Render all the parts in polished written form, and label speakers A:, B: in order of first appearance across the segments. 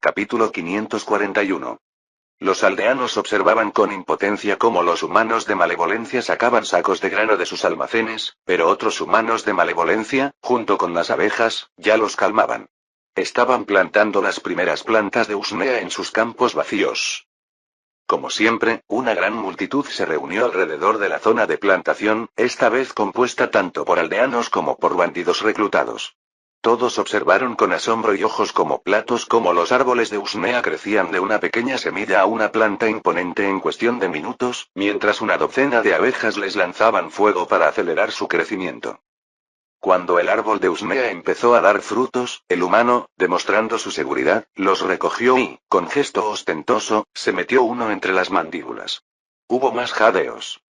A: Capítulo 541. Los aldeanos observaban con impotencia cómo los humanos de malevolencia sacaban sacos de grano de sus almacenes, pero otros humanos de malevolencia, junto con las abejas, ya los calmaban. Estaban plantando las primeras plantas de usnea en sus campos vacíos. Como siempre, una gran multitud se reunió alrededor de la zona de plantación, esta vez compuesta tanto por aldeanos como por bandidos reclutados. Todos observaron con asombro y ojos como platos cómo los árboles de usnea crecían de una pequeña semilla a una planta imponente en cuestión de minutos, mientras una docena de abejas les lanzaban fuego para acelerar su crecimiento. Cuando el árbol de usnea empezó a dar frutos, el humano, demostrando su seguridad, los recogió y, con gesto ostentoso, se metió uno entre las mandíbulas. Hubo más jadeos.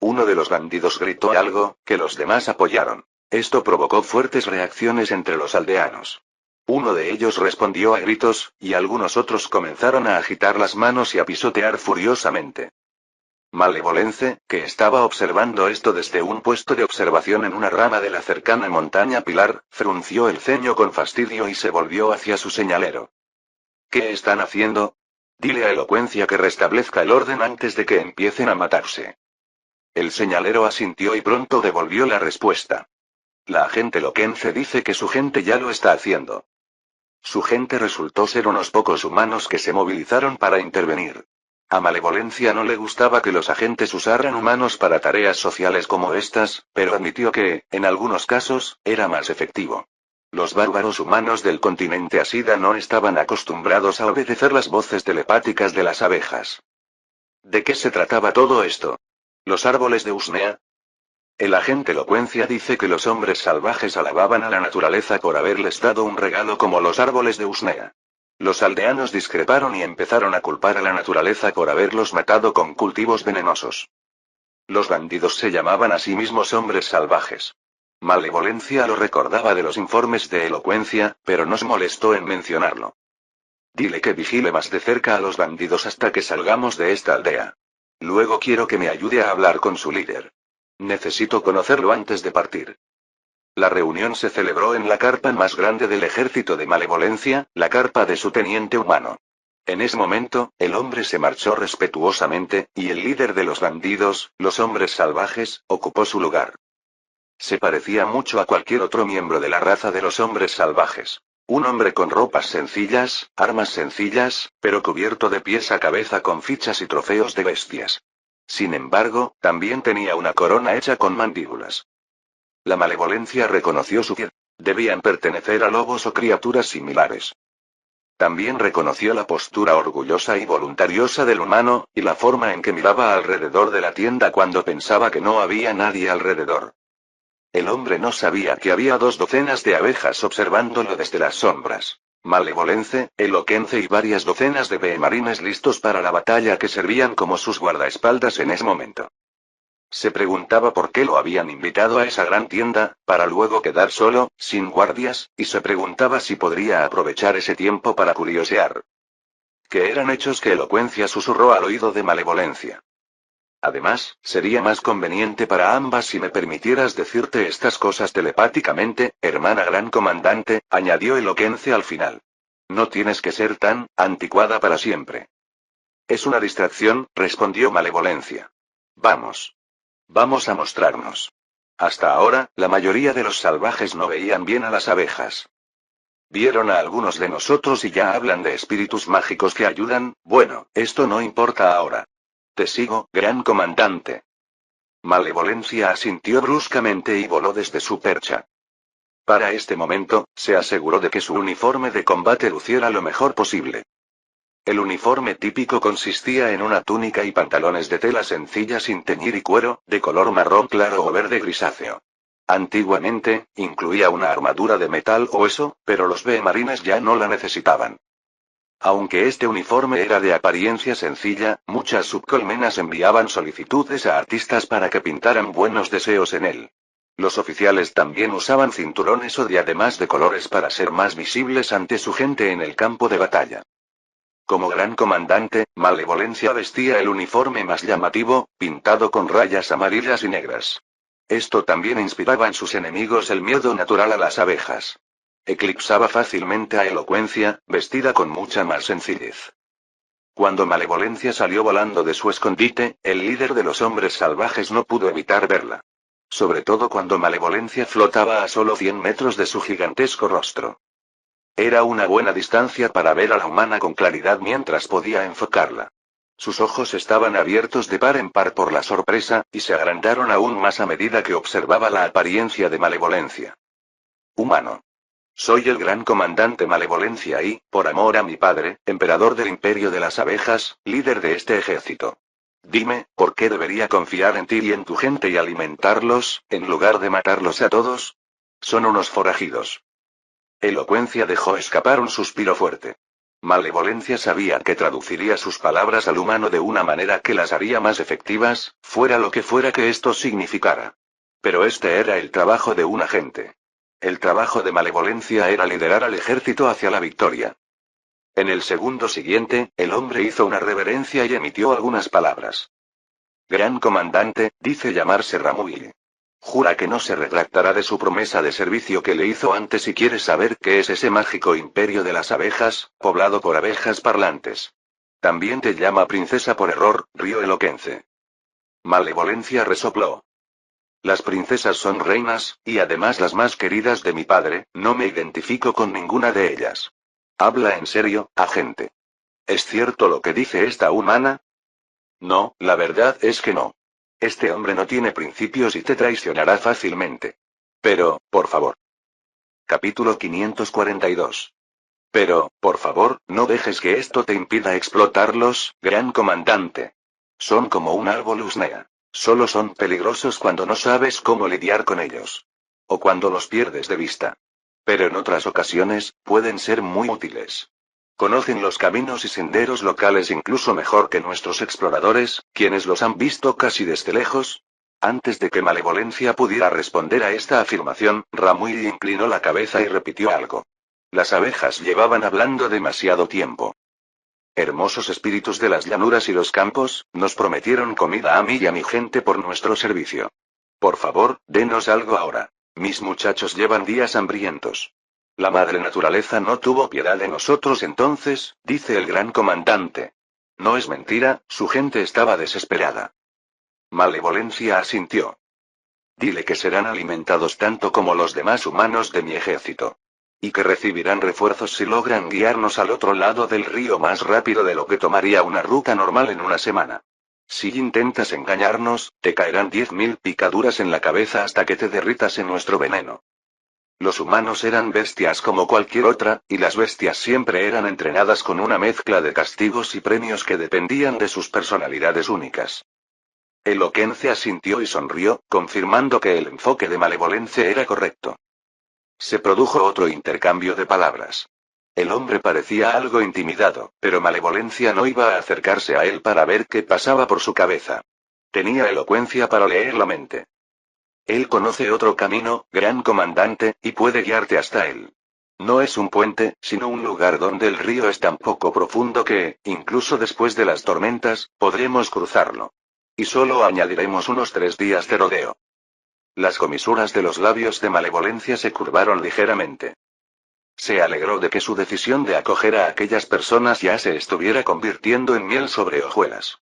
A: Uno de los bandidos gritó algo, que los demás apoyaron. Esto provocó fuertes reacciones entre los aldeanos. Uno de ellos respondió a gritos, y algunos otros comenzaron a agitar las manos y a pisotear furiosamente. Malevolence, que estaba observando esto desde un puesto de observación en una rama de la cercana montaña Pilar, frunció el ceño con fastidio y se volvió hacia su señalero. ¿Qué están haciendo? Dile a Elocuencia que restablezca el orden antes de que empiecen a matarse. El señalero asintió y pronto devolvió la respuesta. La agente Loquence dice que su gente ya lo está haciendo. Su gente resultó ser unos pocos humanos que se movilizaron para intervenir. A Malevolencia no le gustaba que los agentes usaran humanos para tareas sociales como estas, pero admitió que, en algunos casos, era más efectivo. Los bárbaros humanos del continente Asida no estaban acostumbrados a obedecer las voces telepáticas de las abejas. ¿De qué se trataba todo esto? ¿Los árboles de usnea? El agente Elocuencia dice que los hombres salvajes alababan a la naturaleza por haberles dado un regalo como los árboles de usnea. Los aldeanos discreparon y empezaron a culpar a la naturaleza por haberlos matado con cultivos venenosos. Los bandidos se llamaban a sí mismos hombres salvajes. Malevolencia lo recordaba de los informes de Elocuencia, pero no se molestó en mencionarlo. Dile que vigile más de cerca a los bandidos hasta que salgamos de esta aldea. Luego quiero que me ayude a hablar con su líder. Necesito conocerlo antes de partir. La reunión se celebró en la carpa más grande del ejército de Malevolencia, la carpa de su teniente humano. En ese momento, el hombre se marchó respetuosamente, y el líder de los bandidos, los hombres salvajes, ocupó su lugar. Se parecía mucho a cualquier otro miembro de la raza de los hombres salvajes. Un hombre con ropas sencillas, armas sencillas, pero cubierto de pies a cabeza con fichas y trofeos de bestias. Sin embargo, también tenía una corona hecha con mandíbulas. La Malevolencia reconoció su piel. Debían pertenecer a lobos o criaturas similares. También reconoció la postura orgullosa y voluntariosa del humano, y la forma en que miraba alrededor de la tienda cuando pensaba que no había nadie alrededor. El hombre no sabía que había 2 docenas de abejas observándolo desde las sombras. Malevolence, Eloquence y varias docenas de beemarines listos para la batalla que servían como sus guardaespaldas en ese momento. Se preguntaba por qué lo habían invitado a esa gran tienda, para luego quedar solo, sin guardias, y se preguntaba si podría aprovechar ese tiempo para curiosear. Que eran hechos que Elocuencia susurró al oído de Malevolencia. Además, sería más conveniente para ambas si me permitieras decirte estas cosas telepáticamente, hermana gran comandante, añadió Eloquence al final. No tienes que ser tan anticuada para siempre. Es una distracción, respondió Malevolencia. Vamos. Vamos a mostrarnos. Hasta ahora, la mayoría de los salvajes no veían bien a las abejas. Vieron a algunos de nosotros y ya hablan de espíritus mágicos que ayudan. Bueno, esto no importa ahora. Te sigo, gran comandante. Malevolencia asintió bruscamente y voló desde su percha. Para este momento, se aseguró de que su uniforme de combate luciera lo mejor posible. El uniforme típico consistía en una túnica y pantalones de tela sencilla sin teñir y cuero, de color marrón claro o verde grisáceo. Antiguamente, incluía una armadura de metal o hueso, pero los beemarines ya no la necesitaban. Aunque este uniforme era de apariencia sencilla, muchas subcolmenas enviaban solicitudes a artistas para que pintaran buenos deseos en él. Los oficiales también usaban cinturones o diademas de colores para ser más visibles ante su gente en el campo de batalla. Como gran comandante, Malevolencia vestía el uniforme más llamativo, pintado con rayas amarillas y negras. Esto también inspiraba en sus enemigos el miedo natural a las abejas. Eclipsaba fácilmente a Elocuencia, vestida con mucha más sencillez. Cuando Malevolencia salió volando de su escondite, el líder de los hombres salvajes no pudo evitar verla. Sobre todo cuando Malevolencia flotaba a solo 100 metros de su gigantesco rostro. Era una buena distancia para ver a la humana con claridad mientras podía enfocarla. Sus ojos estaban abiertos de par en par por la sorpresa, y se agrandaron aún más a medida que observaba la apariencia de Malevolencia. Humano. Soy el gran comandante Malevolencia y, por amor a mi padre, emperador del imperio de las abejas, líder de este ejército. Dime, ¿por qué debería confiar en ti y en tu gente y alimentarlos, en lugar de matarlos a todos? Son unos forajidos. Elocuencia dejó escapar un suspiro fuerte. Malevolencia sabía que traduciría sus palabras al humano de una manera que las haría más efectivas, fuera lo que fuera que esto significara. Pero este era el trabajo de un agente. El trabajo de Malevolencia era liderar al ejército hacia la victoria. En el segundo siguiente, el hombre hizo una reverencia y emitió algunas palabras. Gran comandante, dice llamarse Ramuil. Jura que no se retractará de su promesa de servicio que le hizo antes y quiere saber qué es ese mágico imperio de las abejas, poblado por abejas parlantes. También te llama princesa por error, rió Eloquence. Malevolencia resopló. Las princesas son reinas, y además las más queridas de mi padre, no me identifico con ninguna de ellas. Habla en serio, agente. ¿Es cierto lo que dice esta humana? No, la verdad es que no. Este hombre no tiene principios y te traicionará fácilmente. Pero, por favor. Capítulo 542. Pero, por favor, no dejes que esto te impida explotarlos, gran comandante. Son como un árbol usnea. Solo son peligrosos cuando no sabes cómo lidiar con ellos. O cuando los pierdes de vista. Pero en otras ocasiones, pueden ser muy útiles. Conocen los caminos y senderos locales incluso mejor que nuestros exploradores, quienes los han visto casi desde lejos. Antes de que Malevolencia pudiera responder a esta afirmación, Ramuil inclinó la cabeza y repitió algo. Las abejas llevaban hablando demasiado tiempo. Hermosos espíritus de las llanuras y los campos, nos prometieron comida a mí y a mi gente por nuestro servicio. Por favor, denos algo ahora. Mis muchachos llevan días hambrientos. La madre naturaleza no tuvo piedad de nosotros entonces, dice el gran comandante. No es mentira, su gente estaba desesperada. Malevolencia asintió. Dile que serán alimentados tanto como los demás humanos de mi ejército. Y que recibirán refuerzos si logran guiarnos al otro lado del río más rápido de lo que tomaría una ruta normal en una semana. Si intentas engañarnos, te caerán 10.000 picaduras en la cabeza hasta que te derritas en nuestro veneno. Los humanos eran bestias como cualquier otra, y las bestias siempre eran entrenadas con una mezcla de castigos y premios que dependían de sus personalidades únicas. Eloquence asintió y sonrió, confirmando que el enfoque de Malevolencia era correcto. Se produjo otro intercambio de palabras. El hombre parecía algo intimidado, pero Malevolencia no iba a acercarse a él para ver qué pasaba por su cabeza. Tenía elocuencia para leer la mente. Él conoce otro camino, gran comandante, y puede guiarte hasta él. No es un puente, sino un lugar donde el río es tan poco profundo que, incluso después de las tormentas, podremos cruzarlo. Y solo añadiremos unos 3 días de rodeo. Las comisuras de los labios de Malevolencia se curvaron ligeramente. Se alegró de que su decisión de acoger a aquellas personas ya se estuviera convirtiendo en miel sobre hojuelas.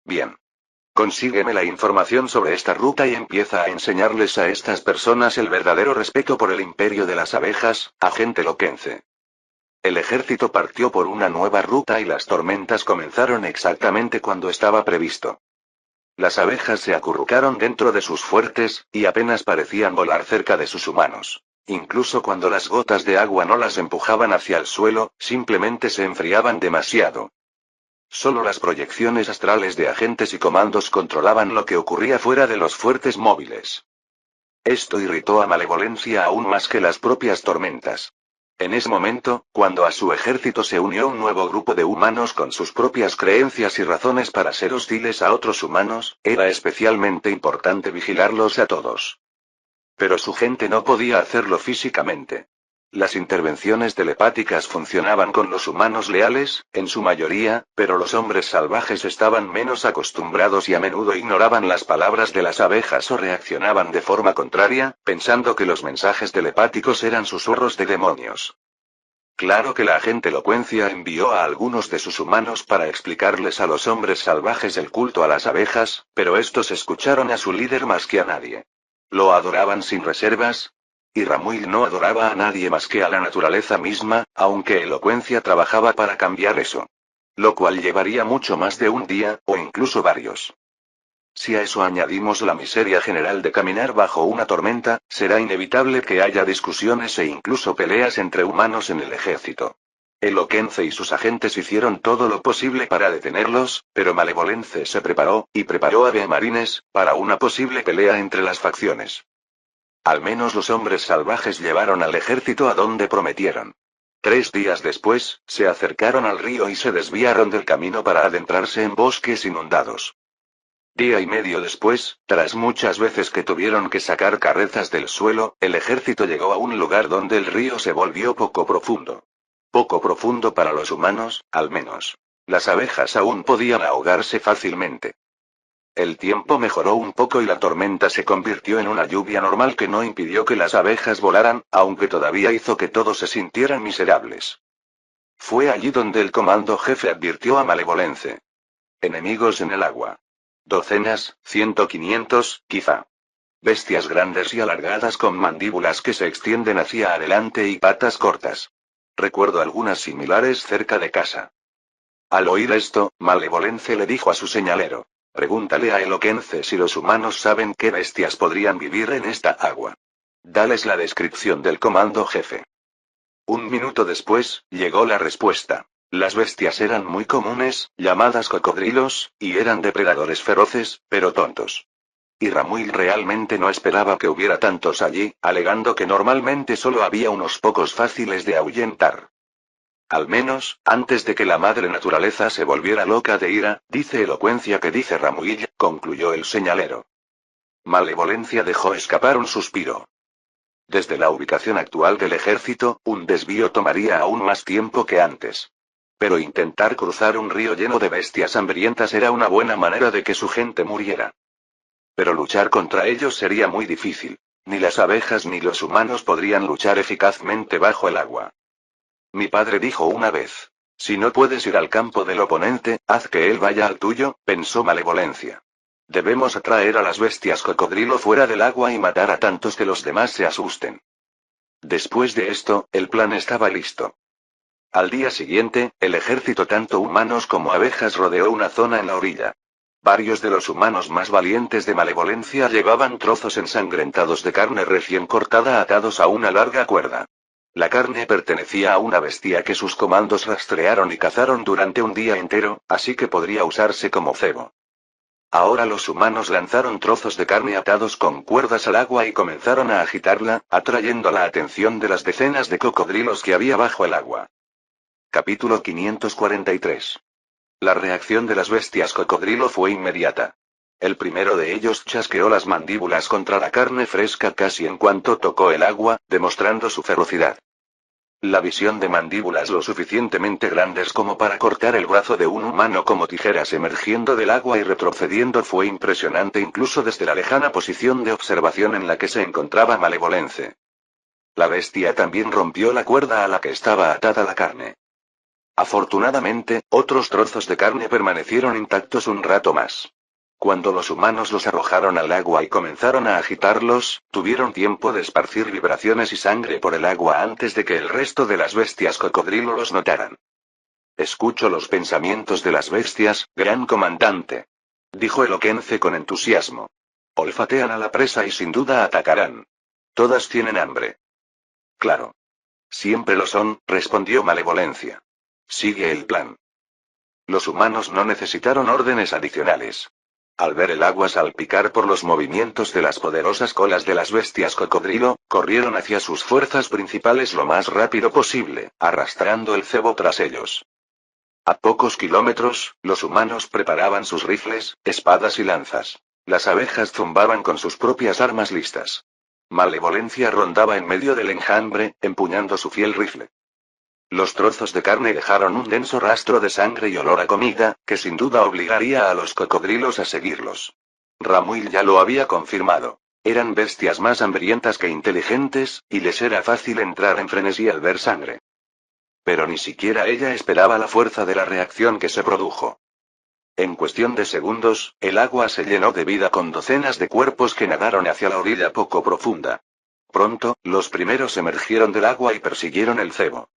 A: Bien. Consígueme la información sobre esta ruta y empieza a enseñarles a estas personas el verdadero respeto por el imperio de las abejas, agente Eloquence. El ejército partió por una nueva ruta y las tormentas comenzaron exactamente cuando estaba previsto. Las abejas se acurrucaron dentro de sus fuertes, y apenas parecían volar cerca de sus humanos. Incluso cuando las gotas de agua no las empujaban hacia el suelo, simplemente se enfriaban demasiado. Solo las proyecciones astrales de agentes y comandos controlaban lo que ocurría fuera de los fuertes móviles. Esto irritó a Malevolencia aún más que las propias tormentas. En ese momento, cuando a su ejército se unió un nuevo grupo de humanos con sus propias creencias y razones para ser hostiles a otros humanos, era especialmente importante vigilarlos a todos. Pero su gente no podía hacerlo físicamente. Las intervenciones telepáticas funcionaban con los humanos leales, en su mayoría, pero los hombres salvajes estaban menos acostumbrados y a menudo ignoraban las palabras de las abejas o reaccionaban de forma contraria, pensando que los mensajes telepáticos eran susurros de demonios. Claro que la agente Elocuencia envió a algunos de sus humanos para explicarles a los hombres salvajes el culto a las abejas, pero estos escucharon a su líder más que a nadie. Lo adoraban sin reservas. Y Ramuil no adoraba a nadie más que a la naturaleza misma, aunque Elocuencia trabajaba para cambiar eso. Lo cual llevaría mucho más de un día, o incluso varios. Si a eso añadimos la miseria general de caminar bajo una tormenta, será inevitable que haya discusiones e incluso peleas entre humanos en el ejército. Eloquence y sus agentes hicieron todo lo posible para detenerlos, pero Malevolence se preparó, y preparó a Marines, para una posible pelea entre las facciones. Al menos los hombres salvajes llevaron al ejército a donde prometieron. 3 días después, se acercaron al río y se desviaron del camino para adentrarse en bosques inundados. Día y medio después, tras muchas veces que tuvieron que sacar carrezas del suelo, el ejército llegó a un lugar donde el río se volvió poco profundo. Poco profundo para los humanos, al menos. Las abejas aún podían ahogarse fácilmente. El tiempo mejoró un poco y la tormenta se convirtió en una lluvia normal que no impidió que las abejas volaran, aunque todavía hizo que todos se sintieran miserables. Fue allí donde el comando jefe advirtió a Malevolence. Enemigos en el agua. Docenas, 500, quizá. Bestias grandes y alargadas con mandíbulas que se extienden hacia adelante y patas cortas. Recuerdo algunas similares cerca de casa. Al oír esto, Malevolence le dijo a su señalero. Pregúntale a Eloquence si los humanos saben qué bestias podrían vivir en esta agua. Dales la descripción del comando jefe. Un minuto después, llegó la respuesta. Las bestias eran muy comunes, llamadas cocodrilos, y eran depredadores feroces, pero tontos. Y Ramuil realmente no esperaba que hubiera tantos allí, alegando que normalmente solo había unos pocos fáciles de ahuyentar. Al menos, antes de que la madre naturaleza se volviera loca de ira, dice Elocuencia que dice Ramuil, concluyó el señalero. Malevolencia dejó escapar un suspiro. Desde la ubicación actual del ejército, un desvío tomaría aún más tiempo que antes. Pero intentar cruzar un río lleno de bestias hambrientas era una buena manera de que su gente muriera. Pero luchar contra ellos sería muy difícil. Ni las abejas ni los humanos podrían luchar eficazmente bajo el agua. Mi padre dijo una vez. Si no puedes ir al campo del oponente, haz que él vaya al tuyo, pensó Malevolencia. Debemos atraer a las bestias cocodrilo fuera del agua y matar a tantos que los demás se asusten. Después de esto, el plan estaba listo. Al día siguiente, el ejército tanto humanos como abejas rodeó una zona en la orilla. Varios de los humanos más valientes de Malevolencia llevaban trozos ensangrentados de carne recién cortada atados a una larga cuerda. La carne pertenecía a una bestia que sus comandos rastrearon y cazaron durante un día entero, así que podría usarse como cebo. Ahora los humanos lanzaron trozos de carne atados con cuerdas al agua y comenzaron a agitarla, atrayendo la atención de las decenas de cocodrilos que había bajo el agua. Capítulo 543. La reacción de las bestias cocodrilo fue inmediata. El primero de ellos chasqueó las mandíbulas contra la carne fresca casi en cuanto tocó el agua, demostrando su ferocidad. La visión de mandíbulas lo suficientemente grandes como para cortar el brazo de un humano como tijeras emergiendo del agua y retrocediendo fue impresionante incluso desde la lejana posición de observación en la que se encontraba Malevolence. La bestia también rompió la cuerda a la que estaba atada la carne. Afortunadamente, otros trozos de carne permanecieron intactos un rato más. Cuando los humanos los arrojaron al agua y comenzaron a agitarlos, tuvieron tiempo de esparcir vibraciones y sangre por el agua antes de que el resto de las bestias cocodrilo los notaran. Escucho los pensamientos de las bestias, gran comandante. Dijo Eloquence con entusiasmo. Olfatean a la presa y sin duda atacarán. Todas tienen hambre. Claro. Siempre lo son, respondió Malevolencia. Sigue el plan. Los humanos no necesitaron órdenes adicionales. Al ver el agua salpicar por los movimientos de las poderosas colas de las bestias cocodrilo, corrieron hacia sus fuerzas principales lo más rápido posible, arrastrando el cebo tras ellos. A pocos kilómetros, los humanos preparaban sus rifles, espadas y lanzas. Las abejas zumbaban con sus propias armas listas. Malevolencia rondaba en medio del enjambre, empuñando su fiel rifle. Los trozos de carne dejaron un denso rastro de sangre y olor a comida, que sin duda obligaría a los cocodrilos a seguirlos. Ramuil ya lo había confirmado. Eran bestias más hambrientas que inteligentes, y les era fácil entrar en frenesí al ver sangre. Pero ni siquiera ella esperaba la fuerza de la reacción que se produjo. En cuestión de segundos, el agua se llenó de vida con docenas de cuerpos que nadaron hacia la orilla poco profunda. Pronto, los primeros emergieron del agua y persiguieron el cebo.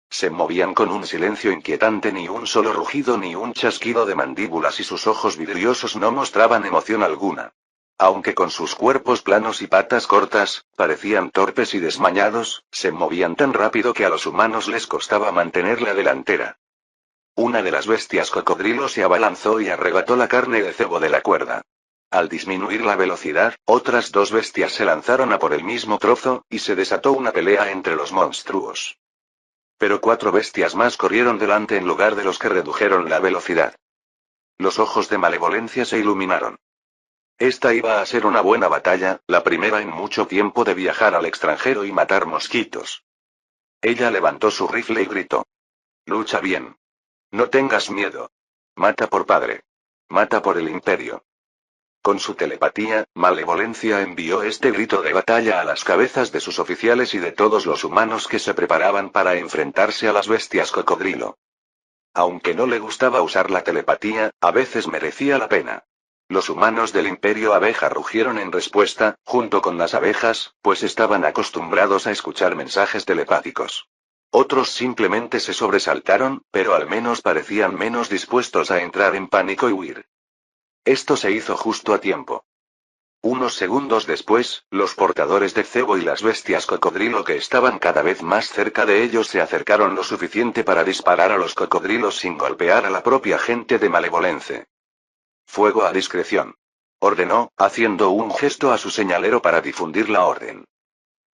A: Se movían con un silencio inquietante, ni un solo rugido ni un chasquido de mandíbulas, y sus ojos vidriosos no mostraban emoción alguna. Aunque con sus cuerpos planos y patas cortas, parecían torpes y desmañados, se movían tan rápido que a los humanos les costaba mantener la delantera. Una de las bestias cocodrilo se abalanzó y arrebató la carne de cebo de la cuerda. Al disminuir la velocidad, otras dos bestias se lanzaron a por el mismo trozo, y se desató una pelea entre los monstruos. Pero 4 bestias más corrieron delante en lugar de los que redujeron la velocidad. Los ojos de Malevolencia se iluminaron. Esta iba a ser una buena batalla, la primera en mucho tiempo de viajar al extranjero y matar mosquitos. Ella levantó su rifle y gritó. Lucha bien. No tengas miedo. Mata por padre. Mata por el imperio. Con su telepatía, Malevolencia envió este grito de batalla a las cabezas de sus oficiales y de todos los humanos que se preparaban para enfrentarse a las bestias cocodrilo. Aunque no le gustaba usar la telepatía, a veces merecía la pena. Los humanos del Imperio Abeja rugieron en respuesta, junto con las abejas, pues estaban acostumbrados a escuchar mensajes telepáticos. Otros simplemente se sobresaltaron, pero al menos parecían menos dispuestos a entrar en pánico y huir. Esto se hizo justo a tiempo. Unos segundos después, los portadores de cebo y las bestias cocodrilo que estaban cada vez más cerca de ellos se acercaron lo suficiente para disparar a los cocodrilos sin golpear a la propia gente de Malevolence. Fuego a discreción. Ordenó, haciendo un gesto a su señalero para difundir la orden.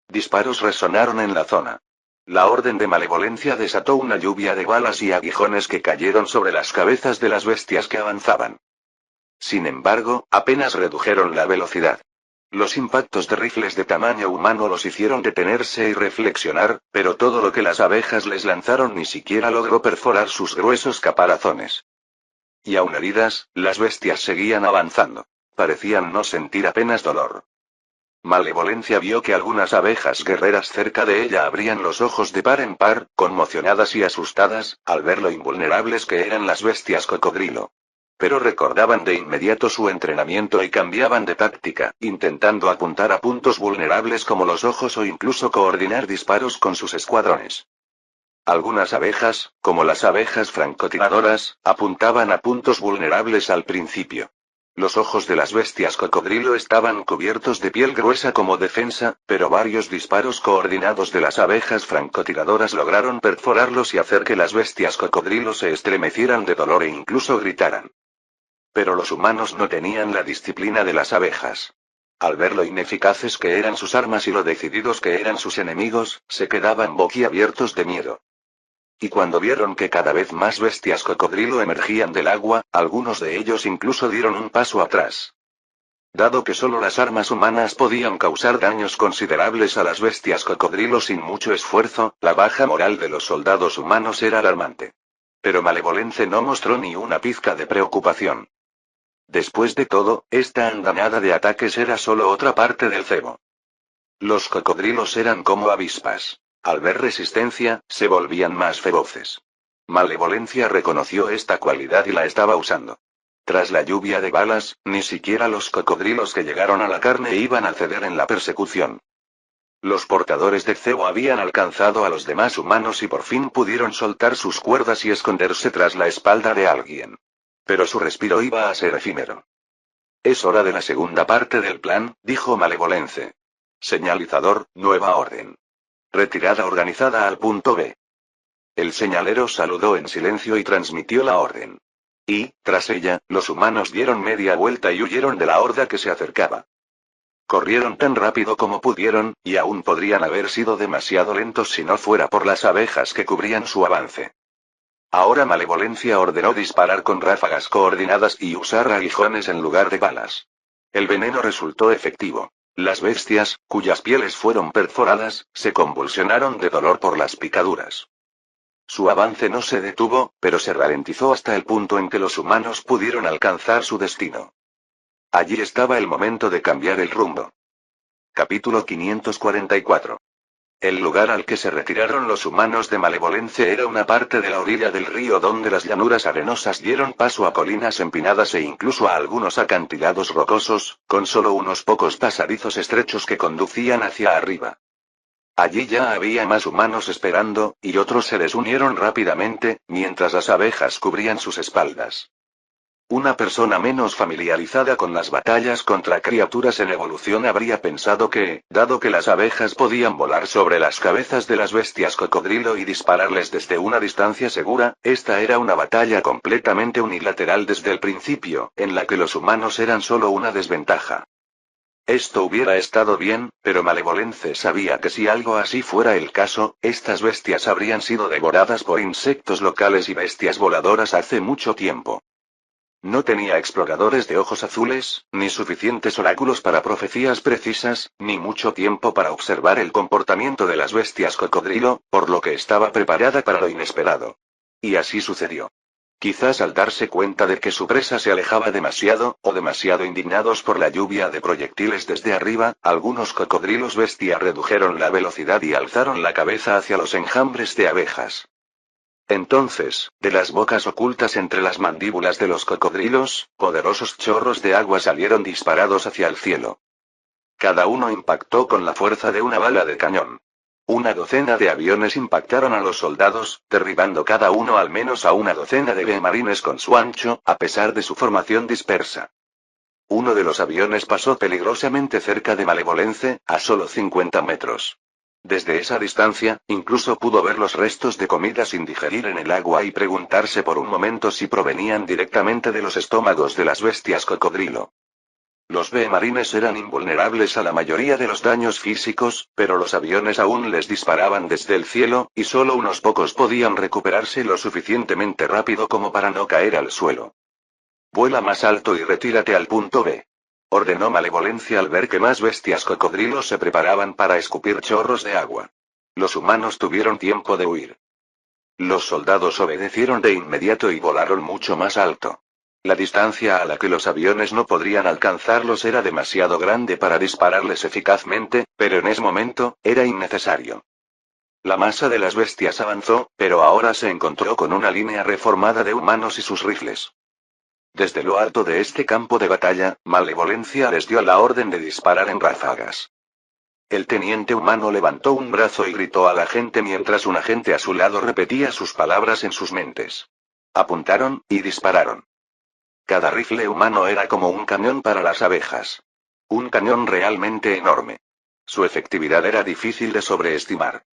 A: Disparos resonaron en la zona. La orden de Malevolencia desató una lluvia de balas y aguijones que cayeron sobre las cabezas de las bestias que avanzaban. Sin embargo, apenas redujeron la velocidad. Los impactos de rifles de tamaño humano los hicieron detenerse y reflexionar, pero todo lo que las abejas les lanzaron ni siquiera logró perforar sus gruesos caparazones. Y aún heridas, las bestias seguían avanzando. Parecían no sentir apenas dolor. Malevolencia vio que algunas abejas guerreras cerca de ella abrían los ojos de par en par, conmocionadas y asustadas, al ver lo invulnerables que eran las bestias cocodrilo. Pero recordaban de inmediato su entrenamiento y cambiaban de táctica, intentando apuntar a puntos vulnerables como los ojos o incluso coordinar disparos con sus escuadrones. Algunas abejas, como las abejas francotiradoras, apuntaban a puntos vulnerables al principio. Los ojos de las bestias cocodrilo estaban cubiertos de piel gruesa como defensa, pero varios disparos coordinados de las abejas francotiradoras lograron perforarlos y hacer que las bestias cocodrilo se estremecieran de dolor e incluso gritaran. Pero los humanos no tenían la disciplina de las abejas. Al ver lo ineficaces que eran sus armas y lo decididos que eran sus enemigos, se quedaban boquiabiertos de miedo. Y cuando vieron que cada vez más bestias cocodrilo emergían del agua, algunos de ellos incluso dieron un paso atrás. Dado que solo las armas humanas podían causar daños considerables a las bestias cocodrilo sin mucho esfuerzo, la baja moral de los soldados humanos era alarmante. Pero Malevolence no mostró ni una pizca de preocupación. Después de todo, esta andanada de ataques era solo otra parte del cebo. Los cocodrilos eran como avispas. Al ver resistencia, se volvían más feroces. Malevolencia reconoció esta cualidad y la estaba usando. Tras la lluvia de balas, ni siquiera los cocodrilos que llegaron a la carne iban a ceder en la persecución. Los portadores de cebo habían alcanzado a los demás humanos y por fin pudieron soltar sus cuerdas y esconderse tras la espalda de alguien. Pero su respiro iba a ser efímero. Es hora de la segunda parte del plan, dijo Malevolence. Señalizador, nueva orden. Retirada organizada al punto B. El señalero saludó en silencio y transmitió la orden. Y, tras ella, los humanos dieron media vuelta y huyeron de la horda que se acercaba. Corrieron tan rápido como pudieron, y aún podrían haber sido demasiado lentos si no fuera por las abejas que cubrían su avance. Ahora Malevolencia ordenó disparar con ráfagas coordinadas y usar aguijones en lugar de balas. El veneno resultó efectivo. Las bestias, cuyas pieles fueron perforadas, se convulsionaron de dolor por las picaduras. Su avance no se detuvo, pero se ralentizó hasta el punto en que los humanos pudieron alcanzar su destino. Allí estaba el momento de cambiar el rumbo. Capítulo 544. El lugar al que se retiraron los humanos de Malevolencia era una parte de la orilla del río donde las llanuras arenosas dieron paso a colinas empinadas e incluso a algunos acantilados rocosos, con solo unos pocos pasadizos estrechos que conducían hacia arriba. Allí ya había más humanos esperando, y otros se les unieron rápidamente, mientras las abejas cubrían sus espaldas. Una persona menos familiarizada con las batallas contra criaturas en evolución habría pensado que, dado que las abejas podían volar sobre las cabezas de las bestias cocodrilo y dispararles desde una distancia segura, esta era una batalla completamente unilateral desde el principio, en la que los humanos eran solo una desventaja. Esto hubiera estado bien, pero Malevolence sabía que si algo así fuera el caso, estas bestias habrían sido devoradas por insectos locales y bestias voladoras hace mucho tiempo. No tenía exploradores de ojos azules, ni suficientes oráculos para profecías precisas, ni mucho tiempo para observar el comportamiento de las bestias cocodrilo, por lo que estaba preparada para lo inesperado. Y así sucedió. Quizás al darse cuenta de que su presa se alejaba demasiado, o demasiado indignados por la lluvia de proyectiles desde arriba, algunos cocodrilos bestia redujeron la velocidad y alzaron la cabeza hacia los enjambres de abejas. Entonces, de las bocas ocultas entre las mandíbulas de los cocodrilos, poderosos chorros de agua salieron disparados hacia el cielo. Cada uno impactó con la fuerza de una bala de cañón. Una docena de aviones impactaron a los soldados, derribando cada uno al menos a una docena de B-marines con su ancho, a pesar de su formación dispersa. Uno de los aviones pasó peligrosamente cerca de Malevolence, a solo 50 metros. Desde esa distancia, incluso pudo ver los restos de comida sin digerir en el agua y preguntarse por un momento si provenían directamente de los estómagos de las bestias cocodrilo. Los B-marines eran invulnerables a la mayoría de los daños físicos, pero los aviones aún les disparaban desde el cielo, y solo unos pocos podían recuperarse lo suficientemente rápido como para no caer al suelo. Vuela más alto y retírate al punto B. Ordenó Malevolencia al ver que más bestias cocodrilos se preparaban para escupir chorros de agua. Los humanos tuvieron tiempo de huir. Los soldados obedecieron de inmediato y volaron mucho más alto. La distancia a la que los aviones no podrían alcanzarlos era demasiado grande para dispararles eficazmente, pero en ese momento, era innecesario. La masa de las bestias avanzó, pero ahora se encontró con una línea reformada de humanos y sus rifles. Desde lo alto de este campo de batalla, Malevolencia les dio la orden de disparar en ráfagas. El teniente humano levantó un brazo y gritó a la gente mientras un agente a su lado repetía sus palabras en sus mentes. Apuntaron, y dispararon. Cada rifle humano era como un cañón para las abejas. Un cañón realmente enorme. Su efectividad era difícil de sobreestimar.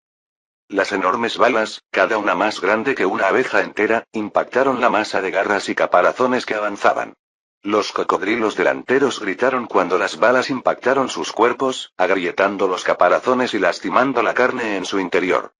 A: Las enormes balas, cada una más grande que una abeja entera, impactaron la masa de garras y caparazones que avanzaban. Los cocodrilos delanteros gritaron cuando las balas impactaron sus cuerpos, agrietando los caparazones y lastimando la carne en su interior.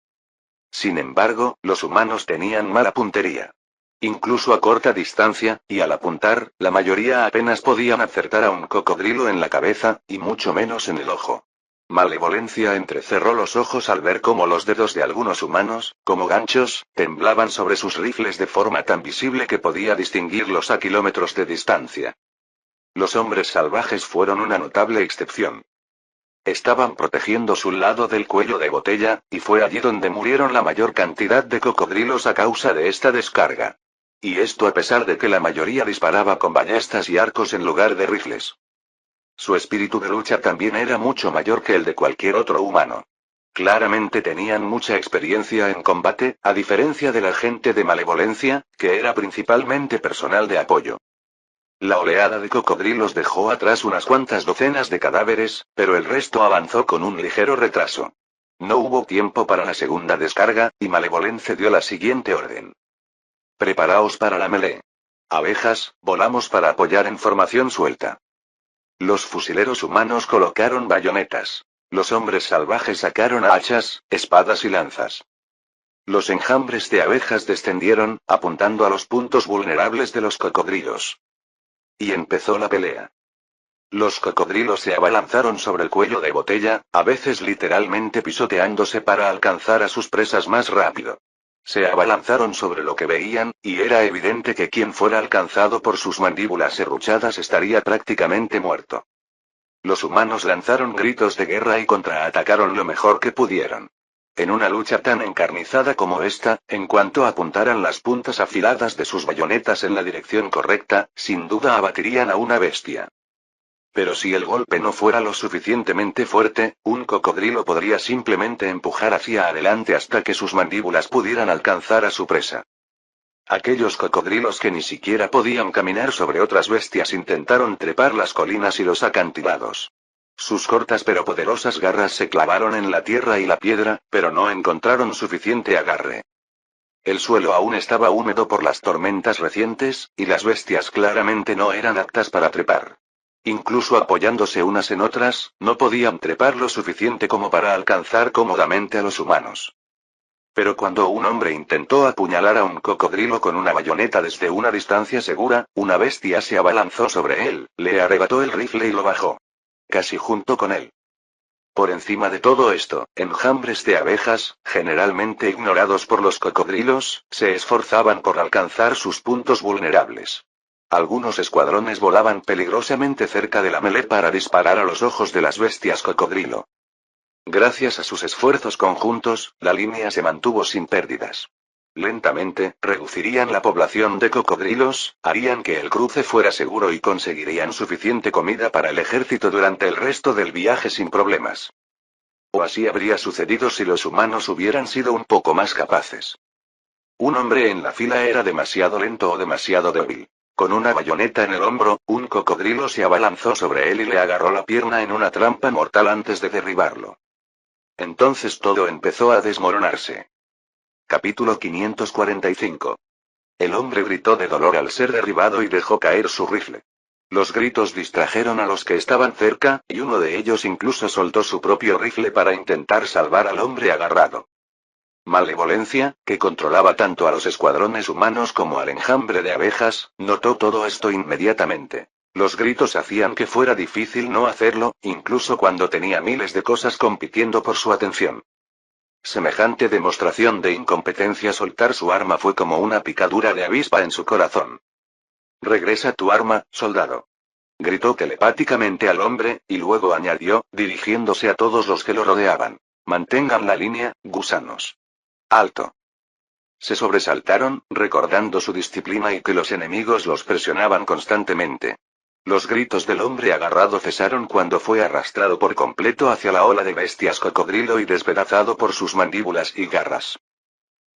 A: Sin embargo, los humanos tenían mala puntería. Incluso a corta distancia, y al apuntar, la mayoría apenas podían acertar a un cocodrilo en la cabeza, y mucho menos en el ojo. Malevolencia entrecerró los ojos al ver cómo los dedos de algunos humanos, como ganchos, temblaban sobre sus rifles de forma tan visible que podía distinguirlos a kilómetros de distancia. Los hombres salvajes fueron una notable excepción. Estaban protegiendo su lado del cuello de botella, y fue allí donde murieron la mayor cantidad de cocodrilos a causa de esta descarga. Y esto a pesar de que la mayoría disparaba con ballestas y arcos en lugar de rifles. Su espíritu de lucha también era mucho mayor que el de cualquier otro humano. Claramente tenían mucha experiencia en combate, a diferencia de la gente de Malevolencia, que era principalmente personal de apoyo. La oleada de cocodrilos dejó atrás unas cuantas docenas de cadáveres, pero el resto avanzó con un ligero retraso. No hubo tiempo para la segunda descarga, y Malevolence dio la siguiente orden. Preparaos para la melee. Abejas, volamos para apoyar en formación suelta. Los fusileros humanos colocaron bayonetas. Los hombres salvajes sacaron hachas, espadas y lanzas. Los enjambres de abejas descendieron, apuntando a los puntos vulnerables de los cocodrilos. Y empezó la pelea. Los cocodrilos se abalanzaron sobre el cuello de botella, a veces literalmente pisoteándose para alcanzar a sus presas más rápido. Se abalanzaron sobre lo que veían, y era evidente que quien fuera alcanzado por sus mandíbulas serruchadas estaría prácticamente muerto. Los humanos lanzaron gritos de guerra y contraatacaron lo mejor que pudieron. En una lucha tan encarnizada como esta, en cuanto apuntaran las puntas afiladas de sus bayonetas en la dirección correcta, sin duda abatirían a una bestia. Pero si el golpe no fuera lo suficientemente fuerte, un cocodrilo podría simplemente empujar hacia adelante hasta que sus mandíbulas pudieran alcanzar a su presa. Aquellos cocodrilos que ni siquiera podían caminar sobre otras bestias intentaron trepar las colinas y los acantilados. Sus cortas pero poderosas garras se clavaron en la tierra y la piedra, pero no encontraron suficiente agarre. El suelo aún estaba húmedo por las tormentas recientes, y las bestias claramente no eran aptas para trepar. Incluso apoyándose unas en otras, no podían trepar lo suficiente como para alcanzar cómodamente a los humanos. Pero cuando un hombre intentó apuñalar a un cocodrilo con una bayoneta desde una distancia segura, una bestia se abalanzó sobre él, le arrebató el rifle y lo bajó. Casi junto con él. Por encima de todo esto, enjambres de abejas, generalmente ignorados por los cocodrilos, se esforzaban por alcanzar sus puntos vulnerables. Algunos escuadrones volaban peligrosamente cerca de la melee para disparar a los ojos de las bestias cocodrilo. Gracias a sus esfuerzos conjuntos, la línea se mantuvo sin pérdidas. Lentamente, reducirían la población de cocodrilos, harían que el cruce fuera seguro y conseguirían suficiente comida para el ejército durante el resto del viaje sin problemas. O así habría sucedido si los humanos hubieran sido un poco más capaces. Un hombre en la fila era demasiado lento o demasiado débil. Con una bayoneta en el hombro, un cocodrilo se abalanzó sobre él y le agarró la pierna en una trampa mortal antes de derribarlo. Entonces todo empezó a desmoronarse. Capítulo 545. El hombre gritó de dolor al ser derribado y dejó caer su rifle. Los gritos distrajeron a los que estaban cerca, y uno de ellos incluso soltó su propio rifle para intentar salvar al hombre agarrado. Malevolencia, que controlaba tanto a los escuadrones humanos como al enjambre de abejas, notó todo esto inmediatamente. Los gritos hacían que fuera difícil no hacerlo, incluso cuando tenía miles de cosas compitiendo por su atención. Semejante demostración de incompetencia soltar su arma fue como una picadura de avispa en su corazón. «Regresa tu arma, soldado», gritó telepáticamente al hombre, y luego añadió, dirigiéndose a todos los que lo rodeaban. «Mantengan la línea, gusanos. Alto». Se sobresaltaron, recordando su disciplina y que los enemigos los presionaban constantemente. Los gritos del hombre agarrado cesaron cuando fue arrastrado por completo hacia la ola de bestias cocodrilo y despedazado por sus mandíbulas y garras.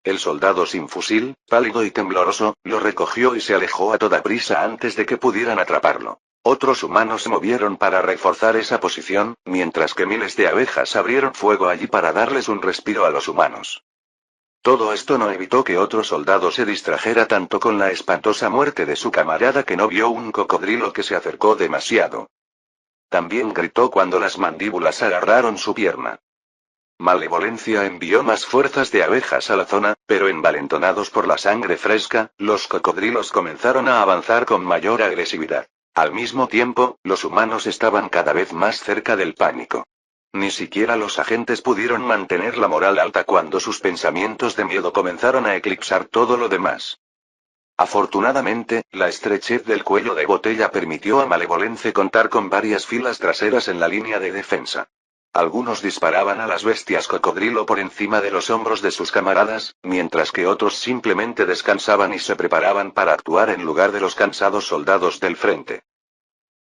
A: El soldado sin fusil, pálido y tembloroso, lo recogió y se alejó a toda prisa antes de que pudieran atraparlo. Otros humanos se movieron para reforzar esa posición, mientras que miles de abejas abrieron fuego allí para darles un respiro a los humanos. Todo esto no evitó que otro soldado se distrajera tanto con la espantosa muerte de su camarada que no vio un cocodrilo que se acercó demasiado. También gritó cuando las mandíbulas agarraron su pierna. Malevolencia envió más fuerzas de abejas a la zona, pero envalentonados por la sangre fresca, los cocodrilos comenzaron a avanzar con mayor agresividad. Al mismo tiempo, los humanos estaban cada vez más cerca del pánico. Ni siquiera los agentes pudieron mantener la moral alta cuando sus pensamientos de miedo comenzaron a eclipsar todo lo demás. Afortunadamente, la estrechez del cuello de botella permitió a Malevolence contar con varias filas traseras en la línea de defensa. Algunos disparaban a las bestias cocodrilo por encima de los hombros de sus camaradas, mientras que otros simplemente descansaban y se preparaban para actuar en lugar de los cansados soldados del frente.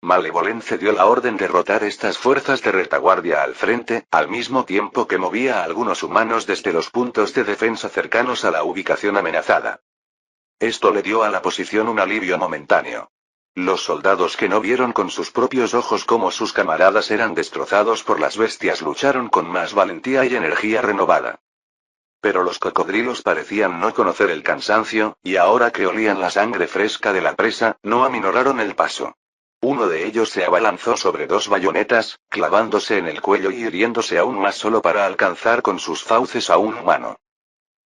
A: Malevolence dio la orden de rotar estas fuerzas de retaguardia al frente, al mismo tiempo que movía a algunos humanos desde los puntos de defensa cercanos a la ubicación amenazada. Esto le dio a la posición un alivio momentáneo. Los soldados que no vieron con sus propios ojos cómo sus camaradas eran destrozados por las bestias lucharon con más valentía y energía renovada. Pero los cocodrilos parecían no conocer el cansancio, y ahora que olían la sangre fresca de la presa, no aminoraron el paso. Uno de ellos se abalanzó sobre dos bayonetas, clavándose en el cuello y hiriéndose aún más solo para alcanzar con sus fauces a un humano.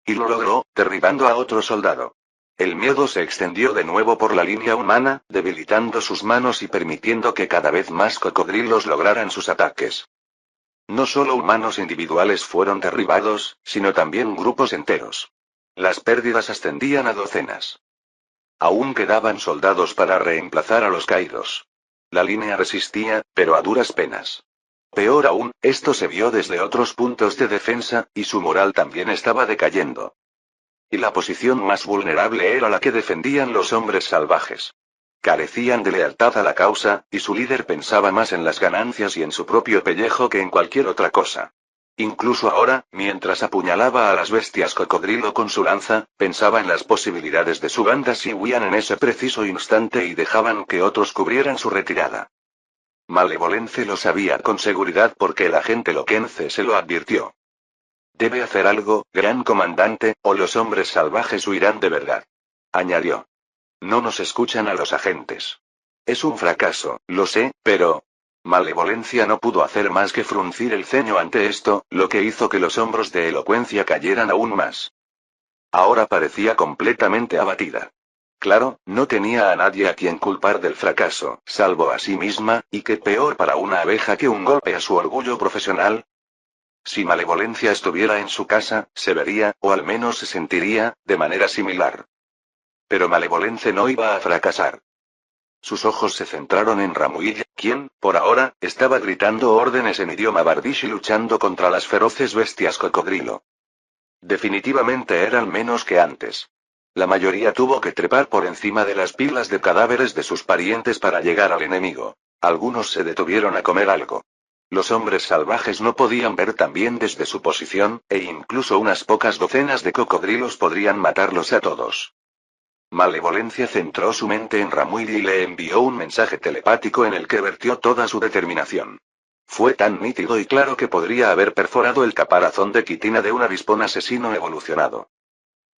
A: Y lo logró, derribando a otro soldado. El miedo se extendió de nuevo por la línea humana, debilitando sus manos y permitiendo que cada vez más cocodrilos lograran sus ataques. No solo humanos individuales fueron derribados, sino también grupos enteros. Las pérdidas ascendían a docenas. Aún quedaban soldados para reemplazar a los caídos. La línea resistía, pero a duras penas. Peor aún, esto se vio desde otros puntos de defensa, y su moral también estaba decayendo. Y la posición más vulnerable era la que defendían los hombres salvajes. Carecían de lealtad a la causa, y su líder pensaba más en las ganancias y en su propio pellejo que en cualquier otra cosa. Incluso ahora, mientras apuñalaba a las bestias cocodrilo con su lanza, pensaba en las posibilidades de su banda si huían en ese preciso instante y dejaban que otros cubrieran su retirada. Malevolence lo sabía con seguridad porque el agente Loquence se lo advirtió. Debe hacer algo, gran comandante, o los hombres salvajes huirán de verdad. Añadió. No nos escuchan a los agentes. Es un fracaso, lo sé, pero... Malevolencia no pudo hacer más que fruncir el ceño ante esto, lo que hizo que los hombros de Elocuencia cayeran aún más. Ahora parecía completamente abatida. Claro, no tenía a nadie a quien culpar del fracaso, salvo a sí misma, y qué peor para una abeja que un golpe a su orgullo profesional. Si Malevolencia estuviera en su casa, se vería, o al menos se sentiría, de manera similar. Pero Malevolence no iba a fracasar. Sus ojos se centraron en Ramuilla, quien, por ahora, estaba gritando órdenes en idioma bardish y luchando contra las feroces bestias cocodrilo. Definitivamente eran menos que antes. La mayoría tuvo que trepar por encima de las pilas de cadáveres de sus parientes para llegar al enemigo. Algunos se detuvieron a comer algo. Los hombres salvajes no podían ver tan bien desde su posición, e incluso unas pocas docenas de cocodrilos podrían matarlos a todos. Malevolencia centró su mente en Ramuil y le envió un mensaje telepático en el que vertió toda su determinación. Fue tan nítido y claro que podría haber perforado el caparazón de quitina de un avispón asesino evolucionado.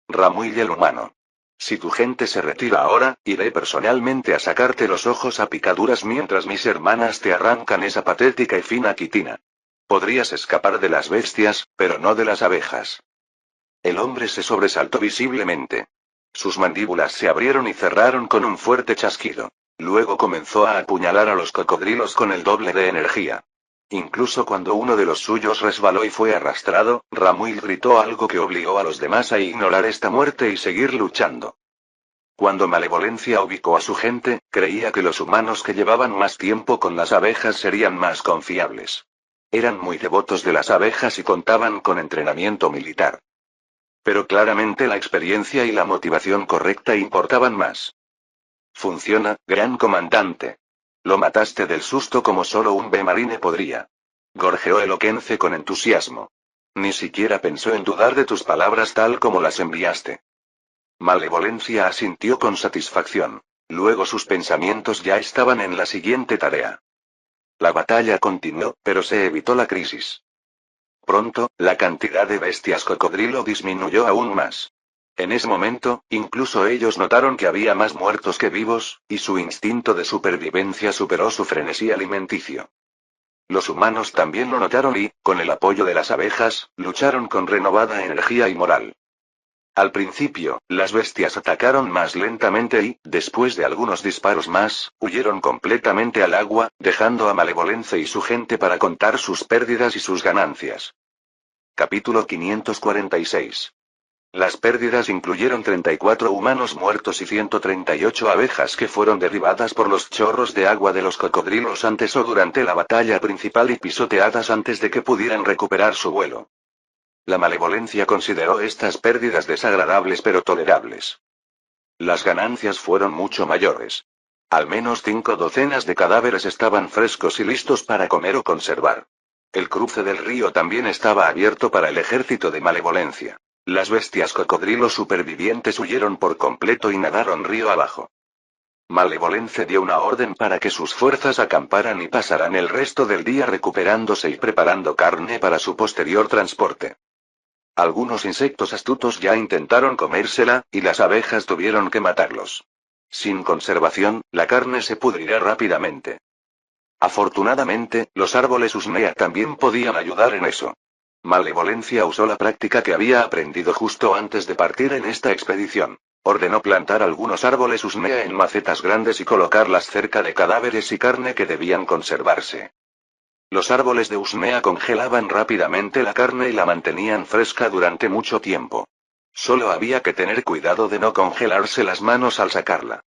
A: Ramuil el humano. Si tu gente se retira ahora, iré personalmente a sacarte los ojos a picaduras mientras mis hermanas te arrancan esa patética y fina quitina. Podrías escapar de las bestias, pero no de las abejas. El hombre se sobresaltó visiblemente. Sus mandíbulas se abrieron y cerraron con un fuerte chasquido. Luego comenzó a apuñalar a los cocodrilos con el doble de energía. Incluso cuando uno de los suyos resbaló y fue arrastrado, Ramuil gritó algo que obligó a los demás a ignorar esta muerte y seguir luchando. Cuando Malevolencia ubicó a su gente, creía que los humanos que llevaban más tiempo con las abejas serían más confiables. Eran muy devotos de las abejas y contaban con entrenamiento militar. Pero claramente la experiencia y la motivación correcta importaban más. Funciona, gran comandante. Lo mataste del susto como solo un B-Marine podría. Gorjeó Eloquence con entusiasmo. Ni siquiera pensó en dudar de tus palabras tal como las enviaste. Malevolencia asintió con satisfacción. Luego sus pensamientos ya estaban en la siguiente tarea. La batalla continuó, pero se evitó la crisis. Pronto, la cantidad de bestias cocodrilo disminuyó aún más. En ese momento, incluso ellos notaron que había más muertos que vivos, y su instinto de supervivencia superó su frenesí alimenticio. Los humanos también lo notaron y, con el apoyo de las abejas, lucharon con renovada energía y moral. Al principio, las bestias atacaron más lentamente y, después de algunos disparos más, huyeron completamente al agua, dejando a Malevolence y su gente para contar sus pérdidas y sus ganancias. Capítulo 546. Las pérdidas incluyeron 34 humanos muertos y 138 abejas que fueron derribadas por los chorros de agua de los cocodrilos antes o durante la batalla principal y pisoteadas antes de que pudieran recuperar su vuelo. La Malevolencia consideró estas pérdidas desagradables pero tolerables. Las ganancias fueron mucho mayores. Al menos 5 docenas de cadáveres estaban frescos y listos para comer o conservar. El cruce del río también estaba abierto para el ejército de Malevolencia. Las bestias cocodrilo supervivientes huyeron por completo y nadaron río abajo. Malevolence dio una orden para que sus fuerzas acamparan y pasaran el resto del día recuperándose y preparando carne para su posterior transporte. Algunos insectos astutos ya intentaron comérsela, y las abejas tuvieron que matarlos. Sin conservación, la carne se pudrirá rápidamente. Afortunadamente, los árboles Usnea también podían ayudar en eso. Malevolencia usó la práctica que había aprendido justo antes de partir en esta expedición. Ordenó plantar algunos árboles Usmea en macetas grandes y colocarlas cerca de cadáveres y carne que debían conservarse. Los árboles de Usmea congelaban rápidamente la carne y la mantenían fresca durante mucho tiempo. Solo había que tener cuidado de no congelarse las manos al sacarla.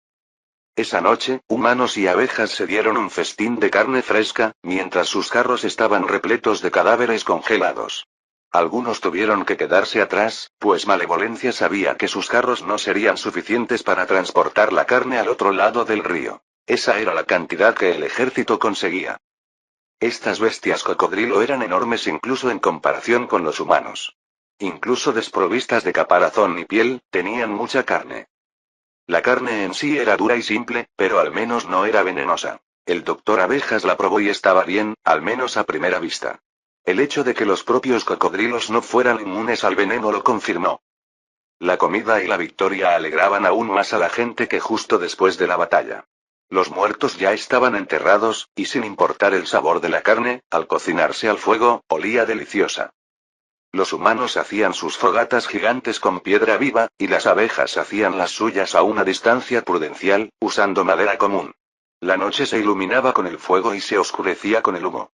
A: Esa noche, humanos y abejas se dieron un festín de carne fresca, mientras sus carros estaban repletos de cadáveres congelados. Algunos tuvieron que quedarse atrás, pues Malevolencia sabía que sus carros no serían suficientes para transportar la carne al otro lado del río. Esa era la cantidad que el ejército conseguía. Estas bestias cocodrilo eran enormes incluso en comparación con los humanos. Incluso desprovistas de caparazón ni piel, tenían mucha carne. La carne en sí era dura y simple, pero al menos no era venenosa. El doctor Abejas la probó y estaba bien, al menos a primera vista. El hecho de que los propios cocodrilos no fueran inmunes al veneno lo confirmó. La comida y la victoria alegraban aún más a la gente que justo después de la batalla. Los muertos ya estaban enterrados, y sin importar el sabor de la carne, al cocinarse al fuego, olía deliciosa. Los humanos hacían sus fogatas gigantes con piedra viva, y las abejas hacían las suyas a una distancia prudencial, usando madera común. La noche se iluminaba con el fuego y se oscurecía con el humo.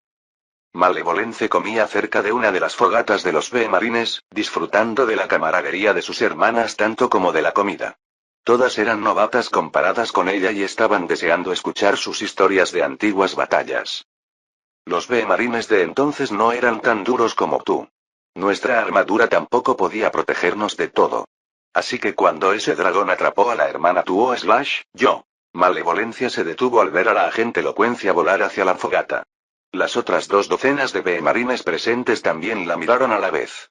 A: Malevolence comía cerca de una de las fogatas de los Beemarines, disfrutando de la camaradería de sus hermanas tanto como de la comida. Todas eran novatas comparadas con ella y estaban deseando escuchar sus historias de antiguas batallas. Los Beemarines de entonces no eran tan duros como tú. Nuestra armadura tampoco podía protegernos de todo. Así que cuando ese dragón atrapó a la hermana Tuo Slash, Malevolencia se detuvo al ver a la agente Elocuencia volar hacia la fogata. Las otras 2 docenas de Beemarines presentes también la miraron a la vez.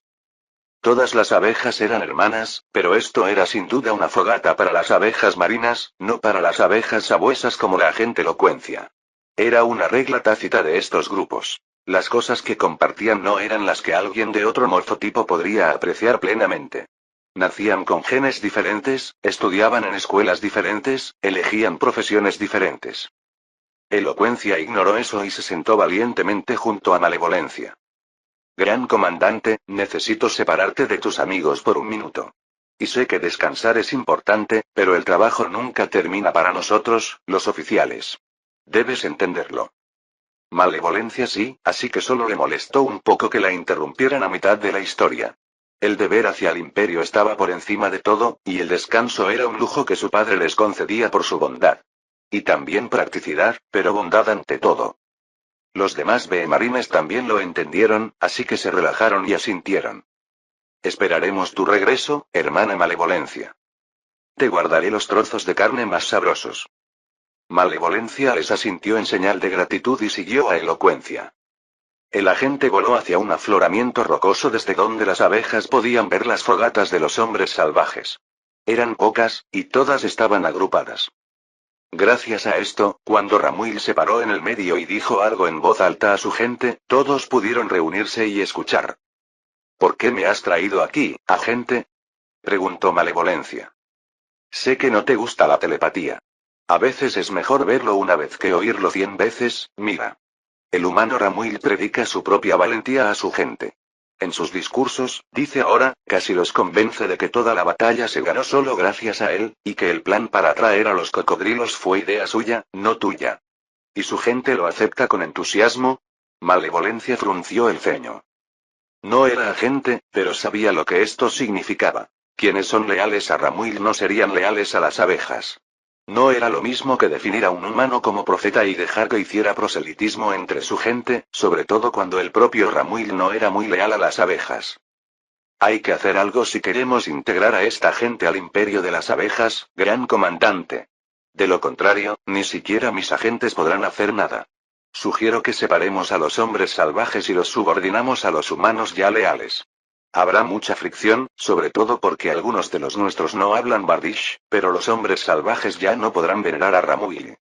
A: Todas las abejas eran hermanas, pero esto era sin duda una fogata para las abejas marinas, no para las abejas sabuesas como la agente Elocuencia. Era una regla tácita de estos grupos. Las cosas que compartían no eran las que alguien de otro morfotipo podría apreciar plenamente. Nacían con genes diferentes, estudiaban en escuelas diferentes, elegían profesiones diferentes. Elocuencia ignoró eso y se sentó valientemente junto a Malevolencia. Gran comandante, necesito separarte de tus amigos por un minuto. Y sé que descansar es importante, pero el trabajo nunca termina para nosotros, los oficiales. Debes entenderlo. Malevolencia sí, así que solo le molestó un poco que la interrumpieran a mitad de la historia. El deber hacia el imperio estaba por encima de todo, y el descanso era un lujo que su padre les concedía por su bondad. Y también practicidad, pero bondad ante todo. Los demás Beemarines también lo entendieron, así que se relajaron y asintieron. Esperaremos tu regreso, hermana Malevolencia. Te guardaré los trozos de carne más sabrosos. Malevolencia les asintió en señal de gratitud y siguió a Elocuencia. El agente voló hacia un afloramiento rocoso desde donde las abejas podían ver las fogatas de los hombres salvajes. Eran pocas, y todas estaban agrupadas. Gracias a esto, cuando Ramuil se paró en el medio y dijo algo en voz alta a su gente, todos pudieron reunirse y escuchar. ¿Por qué me has traído aquí, agente? Preguntó Malevolencia. Sé que no te gusta la telepatía. A veces es mejor verlo una vez que oírlo 100 veces, mira. El humano Ramuil predica su propia valentía a su gente. En sus discursos, dice ahora, casi los convence de que toda la batalla se ganó solo gracias a él, y que el plan para atraer a los cocodrilos fue idea suya, no tuya. ¿Y su gente lo acepta con entusiasmo? Malevolencia frunció el ceño. No era agente, pero sabía lo que esto significaba. Quienes son leales a Ramuil no serían leales a las abejas. No era lo mismo que definir a un humano como profeta y dejar que hiciera proselitismo entre su gente, sobre todo cuando el propio Ramuil no era muy leal a las abejas. Hay que hacer algo si queremos integrar a esta gente al imperio de las abejas, gran comandante. De lo contrario, ni siquiera mis agentes podrán hacer nada. Sugiero que separemos a los hombres salvajes y los subordinamos a los humanos ya leales. Habrá mucha fricción, sobre todo porque algunos de los nuestros no hablan bardish, pero los hombres salvajes ya no podrán venerar a Ramuil.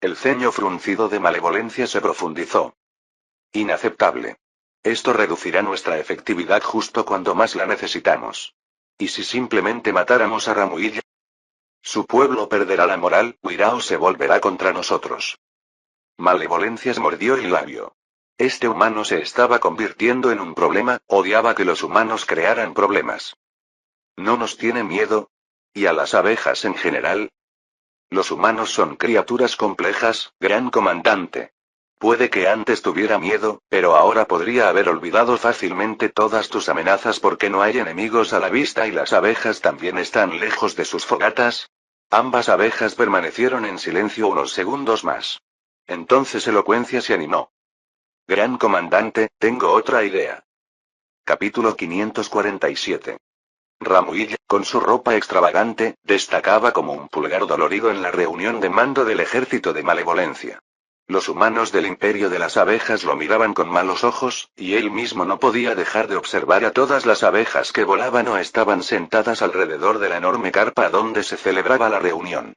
A: El ceño fruncido de Malevolencia se profundizó. Inaceptable. Esto reducirá nuestra efectividad justo cuando más la necesitamos. ¿Y si simplemente matáramos a Ramuil? Su pueblo perderá la moral, huirá o se volverá contra nosotros. Malevolencia mordió el labio. Este humano se estaba convirtiendo en un problema, odiaba que los humanos crearan problemas. ¿No nos tiene miedo? ¿Y a las abejas en general? Los humanos son criaturas complejas, gran comandante. Puede que antes tuviera miedo, pero ahora podría haber olvidado fácilmente todas tus amenazas porque no hay enemigos a la vista y las abejas también están lejos de sus fogatas. Ambas abejas permanecieron en silencio unos segundos más. Entonces Elocuencia se animó. Gran comandante, tengo otra idea. Capítulo 547. Ramuil, con su ropa extravagante, destacaba como un pulgar dolorido en la reunión de mando del ejército de malevolencia. Los humanos del imperio de las abejas lo miraban con malos ojos, y él mismo no podía dejar de observar a todas las abejas que volaban o estaban sentadas alrededor de la enorme carpa donde se celebraba la reunión.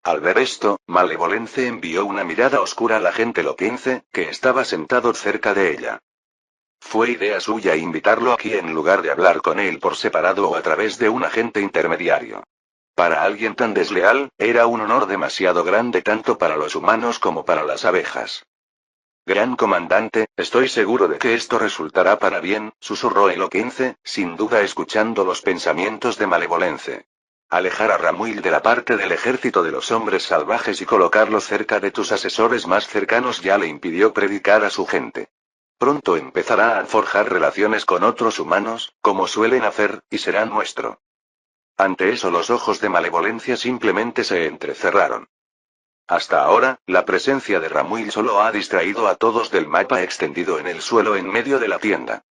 A: Al ver esto, Malevolence envió una mirada oscura al agente Loquense, que estaba sentado cerca de ella. Fue idea suya invitarlo aquí en lugar de hablar con él por separado o a través de un agente intermediario. Para alguien tan desleal, era un honor demasiado grande tanto para los humanos como para las abejas. Gran comandante, estoy seguro de que esto resultará para bien, susurró Eloquence, sin duda escuchando los pensamientos de Malevolence. Alejar a Ramuil de la parte del ejército de los hombres salvajes y colocarlo cerca de tus asesores más cercanos ya le impidió predicar a su gente. Pronto empezará a forjar relaciones con otros humanos, como suelen hacer, y será nuestro. Ante eso los ojos de Malevolencia simplemente se entrecerraron. Hasta ahora, la presencia de Ramuil solo ha distraído a todos del mapa extendido en el suelo en medio de la tienda.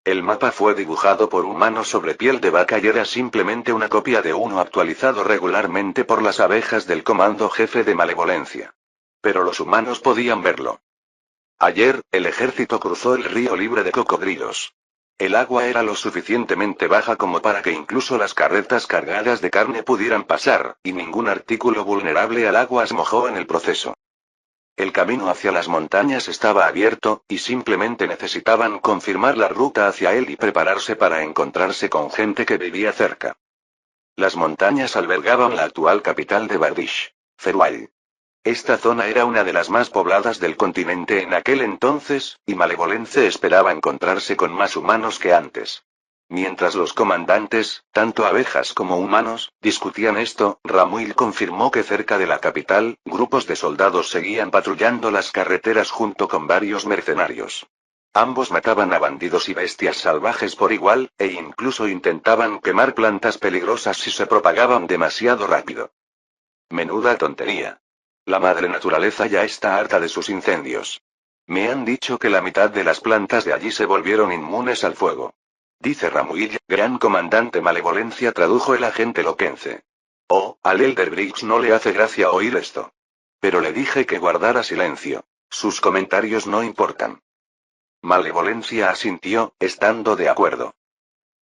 A: El mapa fue dibujado por humanos sobre piel de vaca y era simplemente una copia de uno actualizado regularmente por las abejas del comando jefe de Malevolencia. Pero los humanos podían verlo. Ayer, el ejército cruzó el río libre de cocodrilos. El agua era lo suficientemente baja como para que incluso las carretas cargadas de carne pudieran pasar, y ningún artículo vulnerable al agua se mojó en el proceso. El camino hacia las montañas estaba abierto, y simplemente necesitaban confirmar la ruta hacia él y prepararse para encontrarse con gente que vivía cerca. Las montañas albergaban la actual capital de Bardish, Ferual. Esta zona era una de las más pobladas del continente en aquel entonces, y Malevolence esperaba encontrarse con más humanos que antes. Mientras los comandantes, tanto abejas como humanos, discutían esto, Ramuil confirmó que cerca de la capital, grupos de soldados seguían patrullando las carreteras junto con varios mercenarios. Ambos mataban a bandidos y bestias salvajes por igual, e incluso intentaban quemar plantas peligrosas si se propagaban demasiado rápido. Menuda tontería. La madre naturaleza ya está harta de sus incendios. Me han dicho que la mitad de las plantas de allí se volvieron inmunes al fuego. Dice Ramuil, gran comandante Malevolencia, tradujo el agente Loquense. Oh, al Elder Briggs no le hace gracia oír esto. Pero le dije que guardara silencio. Sus comentarios no importan. Malevolencia asintió, estando de acuerdo.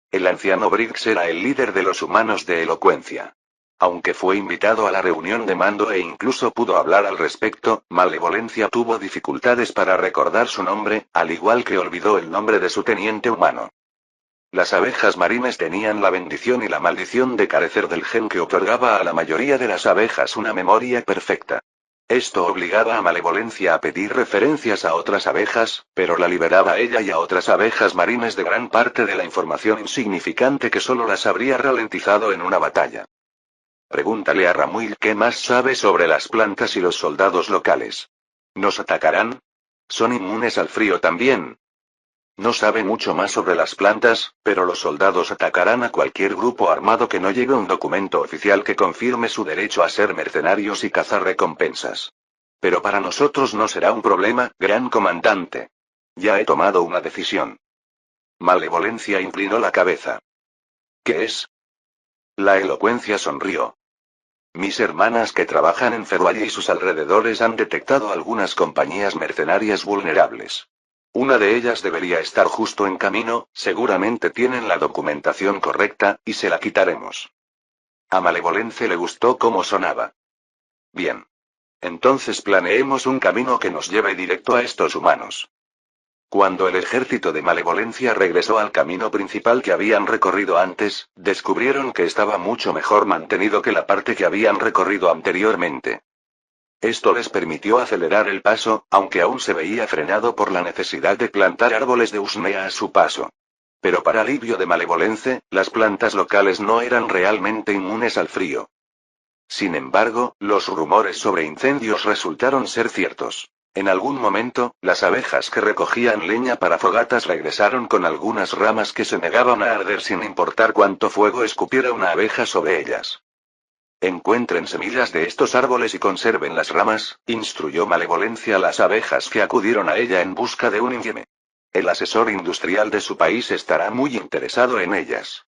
A: El anciano Briggs era el líder de los humanos de elocuencia. Aunque fue invitado a la reunión de mando e incluso pudo hablar al respecto, Malevolencia tuvo dificultades para recordar su nombre, al igual que olvidó el nombre de su teniente humano. Las abejas marines tenían la bendición y la maldición de carecer del gen que otorgaba a la mayoría de las abejas una memoria perfecta. Esto obligaba a Malevolencia a pedir referencias a otras abejas, pero la liberaba a ella y a otras abejas marines de gran parte de la información insignificante que solo las habría ralentizado en una batalla. Pregúntale a Ramuil qué más sabe sobre las plantas y los soldados locales. ¿Nos atacarán? ¿Son inmunes al frío también? No sabe mucho más sobre las plantas, pero los soldados atacarán a cualquier grupo armado que no lleve un documento oficial que confirme su derecho a ser mercenarios y cazar recompensas. Pero para nosotros no será un problema, gran comandante. Ya he tomado una decisión. Malevolencia inclinó la cabeza. ¿Qué es? La elocuencia sonrió. Mis hermanas que trabajan en Ferual y sus alrededores han detectado algunas compañías mercenarias vulnerables. Una de ellas debería estar justo en camino, seguramente tienen la documentación correcta, y se la quitaremos. A Malevolence le gustó cómo sonaba. Bien. Entonces planeemos un camino que nos lleve directo a estos humanos. Cuando el ejército de Malevolencia regresó al camino principal que habían recorrido antes, descubrieron que estaba mucho mejor mantenido que la parte que habían recorrido anteriormente. Esto les permitió acelerar el paso, aunque aún se veía frenado por la necesidad de plantar árboles de usnea a su paso. Pero para alivio de Malevolence, las plantas locales no eran realmente inmunes al frío. Sin embargo, los rumores sobre incendios resultaron ser ciertos. En algún momento, las abejas que recogían leña para fogatas regresaron con algunas ramas que se negaban a arder sin importar cuánto fuego escupiera una abeja sobre ellas. Encuentren semillas de estos árboles y conserven las ramas, instruyó Malevolencia a las abejas que acudieron a ella en busca de un insieme. El asesor industrial de su país estará muy interesado en ellas.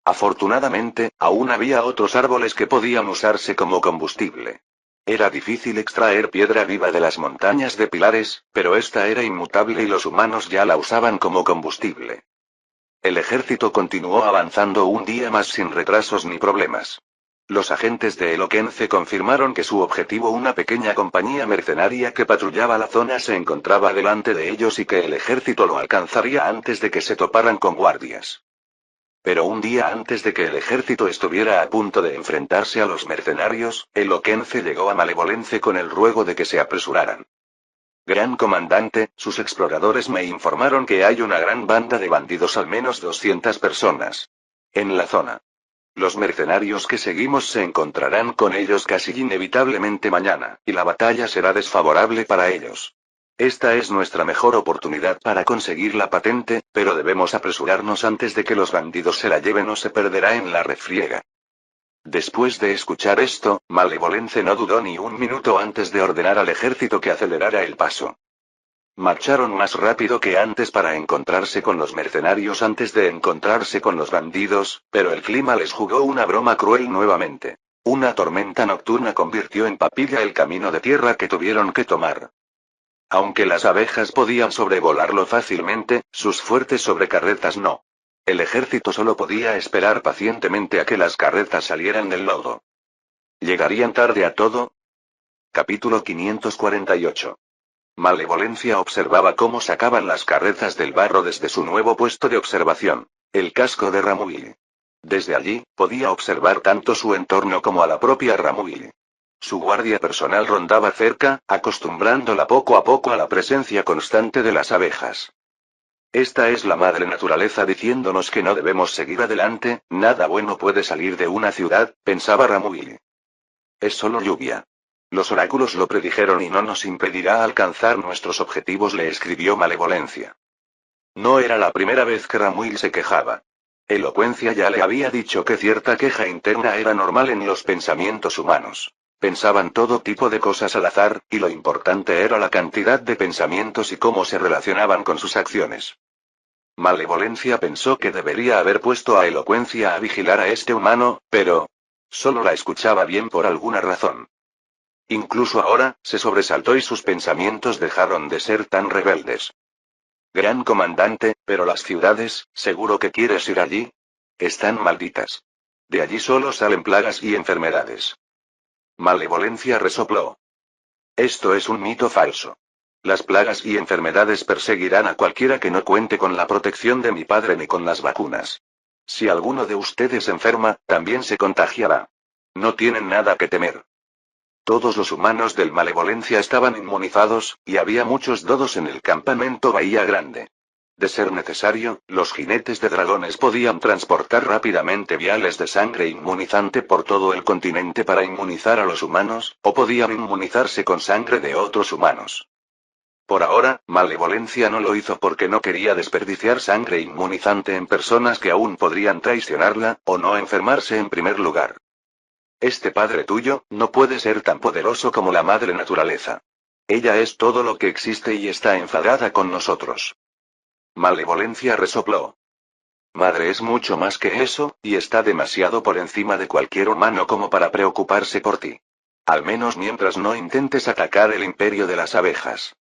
A: Afortunadamente, aún había otros árboles que podían usarse como combustible. Era difícil extraer piedra viva de las montañas de pilares, pero esta era inmutable y los humanos ya la usaban como combustible. El ejército continuó avanzando un día más sin retrasos ni problemas. Los agentes de Eloquence confirmaron que su objetivo, una pequeña compañía mercenaria que patrullaba la zona, se encontraba delante de ellos y que el ejército lo alcanzaría antes de que se toparan con guardias. Pero un día antes de que el ejército estuviera a punto de enfrentarse a los mercenarios, Eloquence llegó a Malevolence con el ruego de que se apresuraran. Gran comandante, sus exploradores me informaron que hay una gran banda de bandidos, al menos 200 personas, en la zona. Los mercenarios que seguimos se encontrarán con ellos casi inevitablemente mañana, y la batalla será desfavorable para ellos. Esta es nuestra mejor oportunidad para conseguir la patente, pero debemos apresurarnos antes de que los bandidos se la lleven o se perderá en la refriega. Después de escuchar esto, Malevolence no dudó ni un minuto antes de ordenar al ejército que acelerara el paso. Marcharon más rápido que antes para encontrarse con los mercenarios antes de encontrarse con los bandidos, pero el clima les jugó una broma cruel nuevamente. Una tormenta nocturna convirtió en papilla el camino de tierra que tuvieron que tomar. Aunque las abejas podían sobrevolarlo fácilmente, sus fuertes sobrecarretas no. El ejército solo podía esperar pacientemente a que las carretas salieran del lodo. ¿Llegarían tarde a todo? Capítulo 548. Malevolencia observaba cómo sacaban las carretas del barro desde su nuevo puesto de observación, el casco de Ramuil. Desde allí, podía observar tanto su entorno como a la propia Ramuil. Su guardia personal rondaba cerca, acostumbrándola poco a poco a la presencia constante de las abejas. Esta es la madre naturaleza diciéndonos que no debemos seguir adelante, nada bueno puede salir de una ciudad, pensaba Ramuil. Es solo lluvia. Los oráculos lo predijeron y no nos impedirá alcanzar nuestros objetivos, le escribió Malevolencia. No era la primera vez que Ramuil se quejaba. Elocuencia ya le había dicho que cierta queja interna era normal en los pensamientos humanos. Pensaban todo tipo de cosas al azar, y lo importante era la cantidad de pensamientos y cómo se relacionaban con sus acciones. Malevolencia pensó que debería haber puesto a Elocuencia a vigilar a este humano, pero solo la escuchaba bien por alguna razón. Incluso ahora, se sobresaltó y sus pensamientos dejaron de ser tan rebeldes. Gran comandante, pero las ciudades, ¿seguro que quieres ir allí? Están malditas. De allí solo salen plagas y enfermedades. Malevolencia resopló. Esto es un mito falso. Las plagas y enfermedades perseguirán a cualquiera que no cuente con la protección de mi padre ni con las vacunas. Si alguno de ustedes enferma, también se contagiará. No tienen nada que temer. Todos los humanos del Malevolencia estaban inmunizados, y había muchos dodos en el campamento Bahía Grande. De ser necesario, los jinetes de dragones podían transportar rápidamente viales de sangre inmunizante por todo el continente para inmunizar a los humanos, o podían inmunizarse con sangre de otros humanos. Por ahora, Malevolencia no lo hizo porque no quería desperdiciar sangre inmunizante en personas que aún podrían traicionarla, o no enfermarse en primer lugar. Este padre tuyo, no puede ser tan poderoso como la madre naturaleza. Ella es todo lo que existe y está enfadada con nosotros. Malevolencia resopló. Madre es mucho más que eso, y está demasiado por encima de cualquier humano como para preocuparse por ti. Al menos mientras no intentes atacar el imperio de las abejas.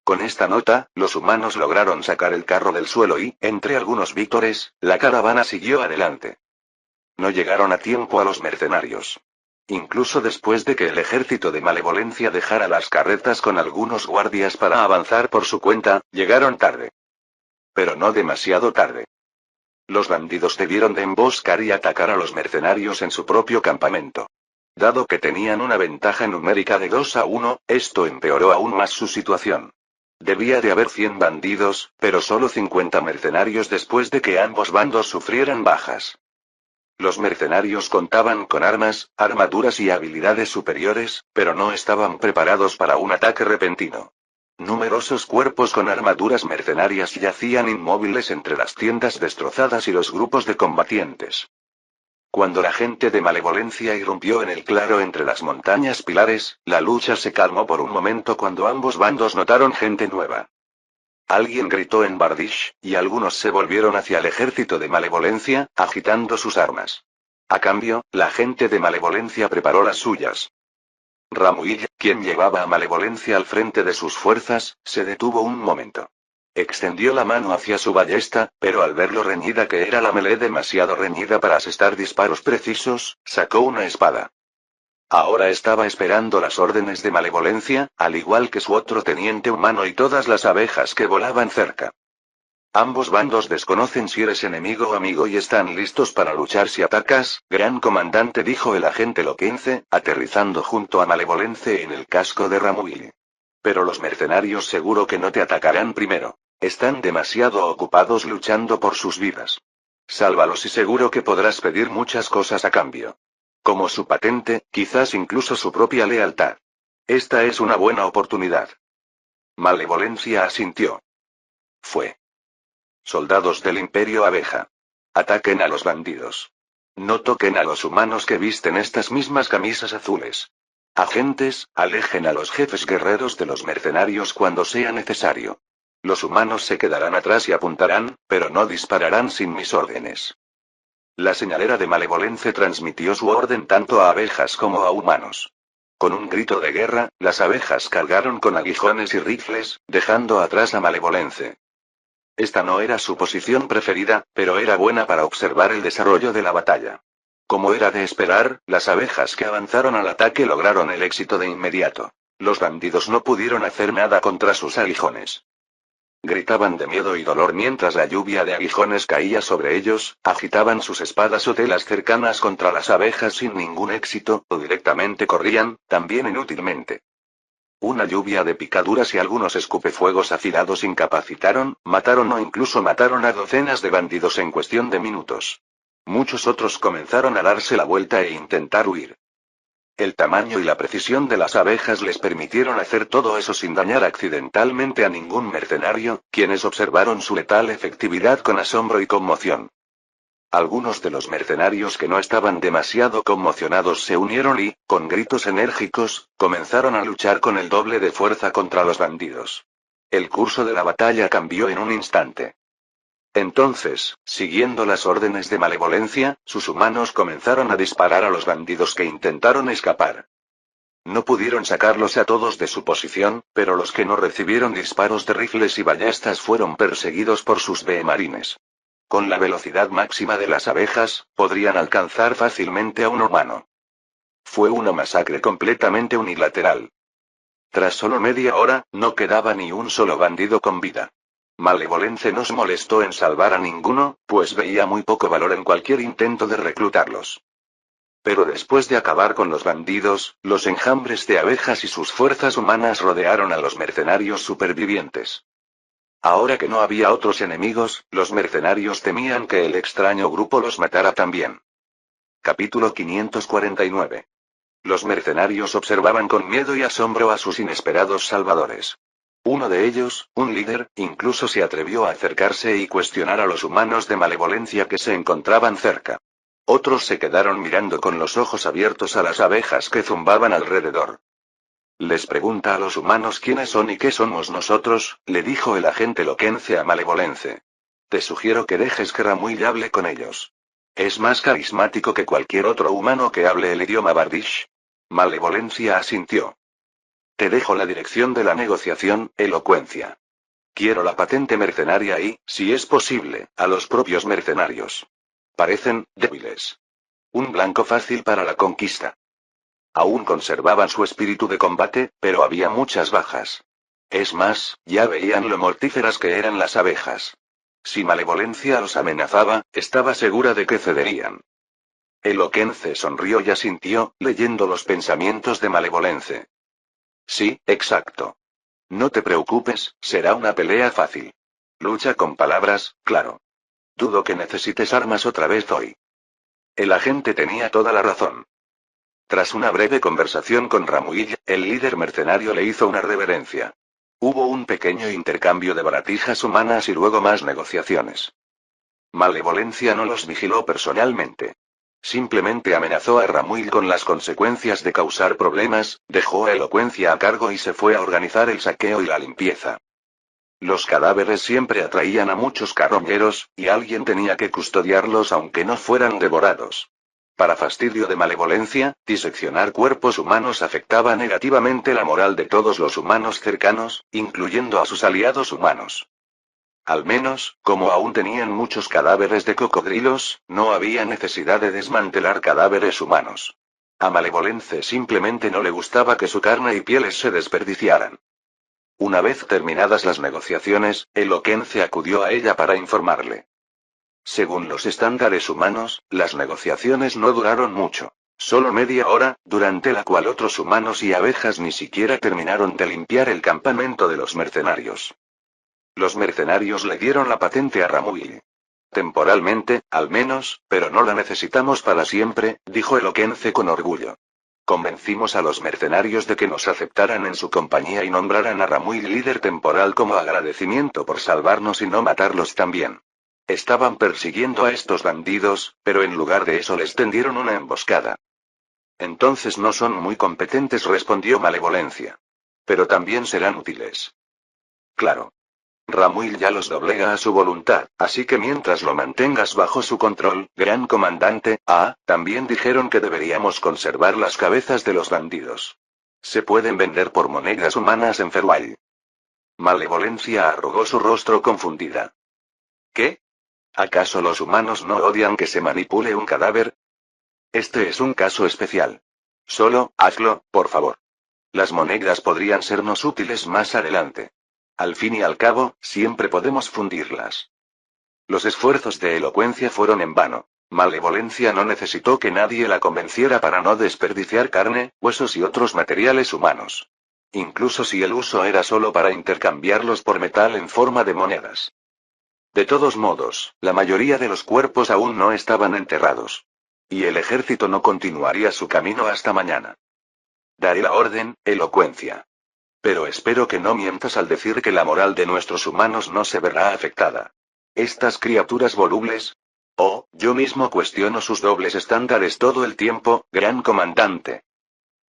A: Con esta nota, los humanos lograron sacar el carro del suelo y, entre algunos vítores, la caravana siguió adelante. No llegaron a tiempo a los mercenarios. Incluso después de que el ejército de Malevolencia dejara las carretas con algunos guardias para avanzar por su cuenta, llegaron tarde. Pero no demasiado tarde. Los bandidos debieron de emboscar y atacar a los mercenarios en su propio campamento. Dado que tenían una ventaja numérica de 2-1, esto empeoró aún más su situación. Debía de haber 100 bandidos, pero solo 50 mercenarios después de que ambos bandos sufrieran bajas. Los mercenarios contaban con armas, armaduras y habilidades superiores, pero no estaban preparados para un ataque repentino. Numerosos cuerpos con armaduras mercenarias yacían inmóviles entre las tiendas destrozadas y los grupos de combatientes. Cuando la gente de Malevolencia irrumpió en el claro entre las montañas pilares, la lucha se calmó por un momento cuando ambos bandos notaron gente nueva. Alguien gritó en Bardish, y algunos se volvieron hacia el ejército de Malevolencia, agitando sus armas. A cambio, la gente de Malevolencia preparó las suyas. Ramuil, quien llevaba a Malevolencia al frente de sus fuerzas, se detuvo un momento. Extendió la mano hacia su ballesta, pero al ver lo reñida que era la melee, demasiado reñida para asestar disparos precisos, sacó una espada. Ahora estaba esperando las órdenes de Malevolencia, al igual que su otro teniente humano y todas las abejas que volaban cerca. Ambos bandos desconocen si eres enemigo o amigo y están listos para luchar si atacas, gran comandante, dijo el agente Loquense, aterrizando junto a Malevolence en el casco de Ramuil. Pero los mercenarios seguro que no te atacarán primero. Están demasiado ocupados luchando por sus vidas. Sálvalos y seguro que podrás pedir muchas cosas a cambio. Como su patente, quizás incluso su propia lealtad. Esta es una buena oportunidad. Malevolencia asintió. Fue. Soldados del Imperio Abeja. Ataquen a los bandidos. No toquen a los humanos que visten estas mismas camisas azules. Agentes, alejen a los jefes guerreros de los mercenarios cuando sea necesario. Los humanos se quedarán atrás y apuntarán, pero no dispararán sin mis órdenes. La señalera de Malevolence transmitió su orden tanto a abejas como a humanos. Con un grito de guerra, las abejas cargaron con aguijones y rifles, dejando atrás a Malevolence. Esta no era su posición preferida, pero era buena para observar el desarrollo de la batalla. Como era de esperar, las abejas que avanzaron al ataque lograron el éxito de inmediato. Los bandidos no pudieron hacer nada contra sus aguijones. Gritaban de miedo y dolor mientras la lluvia de aguijones caía sobre ellos, agitaban sus espadas o telas cercanas contra las abejas sin ningún éxito, o directamente corrían, también inútilmente. Una lluvia de picaduras y algunos escupefuegos afilados incapacitaron, mataron o incluso mataron a docenas de bandidos en cuestión de minutos. Muchos otros comenzaron a darse la vuelta e intentar huir. El tamaño y la precisión de las abejas les permitieron hacer todo eso sin dañar accidentalmente a ningún mercenario, quienes observaron su letal efectividad con asombro y conmoción. Algunos de los mercenarios que no estaban demasiado conmocionados se unieron y, con gritos enérgicos, comenzaron a luchar con el doble de fuerza contra los bandidos. El curso de la batalla cambió en un instante. Entonces, siguiendo las órdenes de Malevolencia, sus humanos comenzaron a disparar a los bandidos que intentaron escapar. No pudieron sacarlos a todos de su posición, pero los que no recibieron disparos de rifles y ballestas fueron perseguidos por sus behemarines. Con la velocidad máxima de las abejas, podrían alcanzar fácilmente a un humano. Fue una masacre completamente unilateral. Tras solo media hora, no quedaba ni un solo bandido con vida. Malevolence no se molestó en salvar a ninguno, pues veía muy poco valor en cualquier intento de reclutarlos. Pero después de acabar con los bandidos, los enjambres de abejas y sus fuerzas humanas rodearon a los mercenarios supervivientes. Ahora que no había otros enemigos, los mercenarios temían que el extraño grupo los matara también. Capítulo 549. Los mercenarios observaban con miedo y asombro a sus inesperados salvadores. Uno de ellos, un líder, incluso se atrevió a acercarse y cuestionar a los humanos de Malevolencia que se encontraban cerca. Otros se quedaron mirando con los ojos abiertos a las abejas que zumbaban alrededor. Les pregunta a los humanos quiénes son y qué somos nosotros, le dijo el agente Loquense a Malevolence. Te sugiero que dejes que Ramuil hable con ellos. Es más carismático que cualquier otro humano que hable el idioma Bardish. Malevolencia asintió. Te dejo la dirección de la negociación, Elocuencia. Quiero la patente mercenaria y, si es posible, a los propios mercenarios. Parecen débiles. Un blanco fácil para la conquista. Aún conservaban su espíritu de combate, pero había muchas bajas. Es más, ya veían lo mortíferas que eran las abejas. Si Malevolencia los amenazaba, estaba segura de que cederían. Eloquence sonrió y asintió, leyendo los pensamientos de Malevolence. Sí, exacto. No te preocupes, será una pelea fácil. Lucha con palabras, claro. Dudo que necesites armas otra vez hoy. El agente tenía toda la razón. Tras una breve conversación con Ramuil, el líder mercenario le hizo una reverencia. Hubo un pequeño intercambio de baratijas humanas y luego más negociaciones. Malevolencia no los vigiló personalmente. Simplemente amenazó a Ramuil con las consecuencias de causar problemas, dejó a Elocuencia a cargo y se fue a organizar el saqueo y la limpieza. Los cadáveres siempre atraían a muchos carroñeros, y alguien tenía que custodiarlos aunque no fueran devorados. Para fastidio de Malevolencia, diseccionar cuerpos humanos afectaba negativamente la moral de todos los humanos cercanos, incluyendo a sus aliados humanos. Al menos, como aún tenían muchos cadáveres de cocodrilos, no había necesidad de desmantelar cadáveres humanos. A Malevolence simplemente no le gustaba que su carne y pieles se desperdiciaran. Una vez terminadas las negociaciones, Eloquence acudió a ella para informarle. Según los estándares humanos, las negociaciones no duraron mucho. Solo media hora, durante la cual otros humanos y abejas ni siquiera terminaron de limpiar el campamento de los mercenarios. Los mercenarios le dieron la patente a Ramuil. Temporalmente, al menos, pero no la necesitamos para siempre, dijo Eloquence con orgullo. Convencimos a los mercenarios de que nos aceptaran en su compañía y nombraran a Ramuil líder temporal como agradecimiento por salvarnos y no matarlos también. Estaban persiguiendo a estos bandidos, pero en lugar de eso les tendieron una emboscada. Entonces no son muy competentes, respondió Malevolencia. Pero también serán útiles. Claro. Ramuil ya los doblega a su voluntad, así que mientras lo mantengas bajo su control, gran comandante, también dijeron que deberíamos conservar las cabezas de los bandidos. Se pueden vender por monedas humanas en Ferwall. Malevolencia arrugó su rostro confundida. ¿Qué? ¿Acaso los humanos no odian que se manipule un cadáver? Este es un caso especial. Solo, hazlo, por favor. Las monedas podrían sernos útiles más adelante. Al fin y al cabo, siempre podemos fundirlas. Los esfuerzos de Elocuencia fueron en vano. Malevolencia no necesitó que nadie la convenciera para no desperdiciar carne, huesos y otros materiales humanos. Incluso si el uso era solo para intercambiarlos por metal en forma de monedas. De todos modos, la mayoría de los cuerpos aún no estaban enterrados. Y el ejército no continuaría su camino hasta mañana. Daré la orden, Elocuencia. Pero espero que no mientas al decir que la moral de nuestros humanos no se verá afectada. Estas criaturas volubles. Yo mismo cuestiono sus dobles estándares todo el tiempo, gran comandante.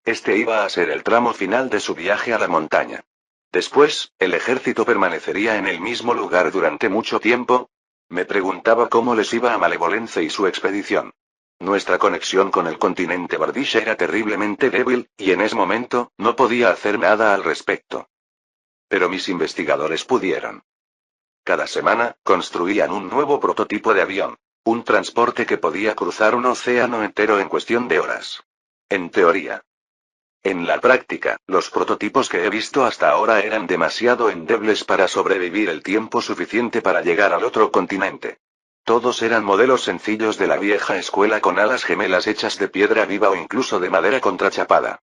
A: Este iba a ser el tramo final de su viaje a la montaña. Después, ¿el ejército permanecería en el mismo lugar durante mucho tiempo? Me preguntaba cómo les iba a Malevolence y su expedición. Nuestra conexión con el continente Bardish era terriblemente débil, y en ese momento, no podía hacer nada al respecto. Pero mis investigadores pudieron. Cada semana, construían un nuevo prototipo de avión. Un transporte que podía cruzar un océano entero en cuestión de horas. En teoría. En la práctica, los prototipos que he visto hasta ahora eran demasiado endebles para sobrevivir el tiempo suficiente para llegar al otro continente. Todos eran modelos sencillos de la vieja escuela con alas gemelas hechas de piedra viva o incluso de madera contrachapada.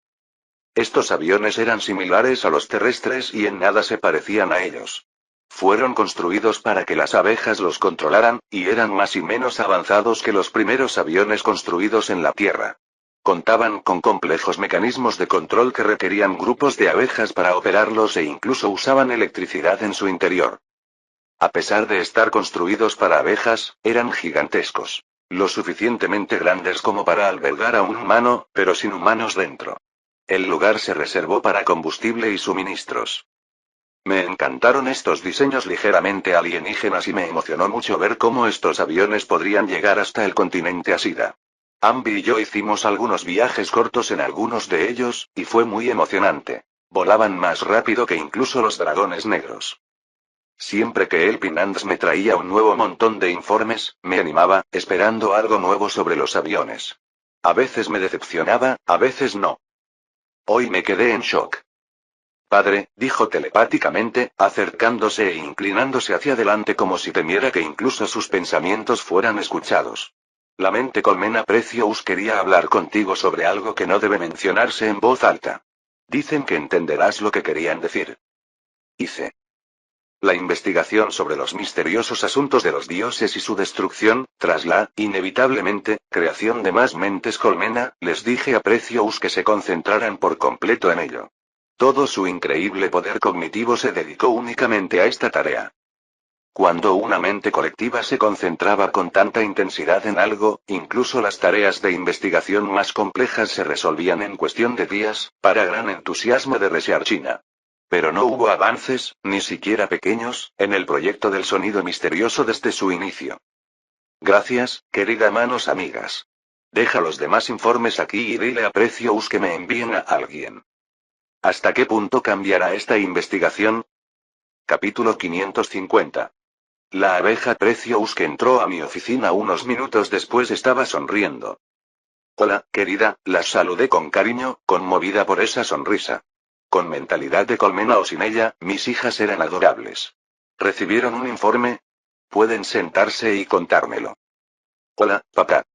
A: Estos aviones eran similares a los terrestres y en nada se parecían a ellos. Fueron construidos para que las abejas los controlaran, y eran más y menos avanzados que los primeros aviones construidos en la Tierra. Contaban con complejos mecanismos de control que requerían grupos de abejas para operarlos e incluso usaban electricidad en su interior. A pesar de estar construidos para abejas, eran gigantescos. Lo suficientemente grandes como para albergar a un humano, pero sin humanos dentro. El lugar se reservó para combustible y suministros. Me encantaron estos diseños ligeramente alienígenas y me emocionó mucho ver cómo estos aviones podrían llegar hasta el continente Asida. Ambi y yo hicimos algunos viajes cortos en algunos de ellos, y fue muy emocionante. Volaban más rápido que incluso los dragones negros. Siempre que el Pinans me traía un nuevo montón de informes, me animaba, esperando algo nuevo sobre los aviones. A veces me decepcionaba, a veces no. Hoy me quedé en shock. Padre, dijo telepáticamente, acercándose e inclinándose hacia adelante como si temiera que incluso sus pensamientos fueran escuchados. La mente colmena Precious quería hablar contigo sobre algo que no debe mencionarse en voz alta. Dicen que entenderás lo que querían decir. Hice la investigación sobre los misteriosos asuntos de los dioses y su destrucción, tras la, inevitablemente, creación de más mentes colmena, les dije a Precious que se concentraran por completo en ello. Todo su increíble poder cognitivo se dedicó únicamente a esta tarea. Cuando una mente colectiva se concentraba con tanta intensidad en algo, incluso las tareas de investigación más complejas se resolvían en cuestión de días, para gran entusiasmo de Resharchina. Pero no hubo avances, ni siquiera pequeños, en el proyecto del sonido misterioso desde su inicio. Gracias, querida manos amigas. Deja los demás informes aquí y dile a Precious que me envíen a alguien. ¿Hasta qué punto cambiará esta investigación? Capítulo 550. La abeja Precious que entró a mi oficina unos minutos después estaba sonriendo. Hola, querida, la saludé con cariño, conmovida por esa sonrisa. Con mentalidad de colmena o sin ella, mis hijas eran adorables. ¿Recibieron un informe? Pueden sentarse y contármelo. Hola, papá.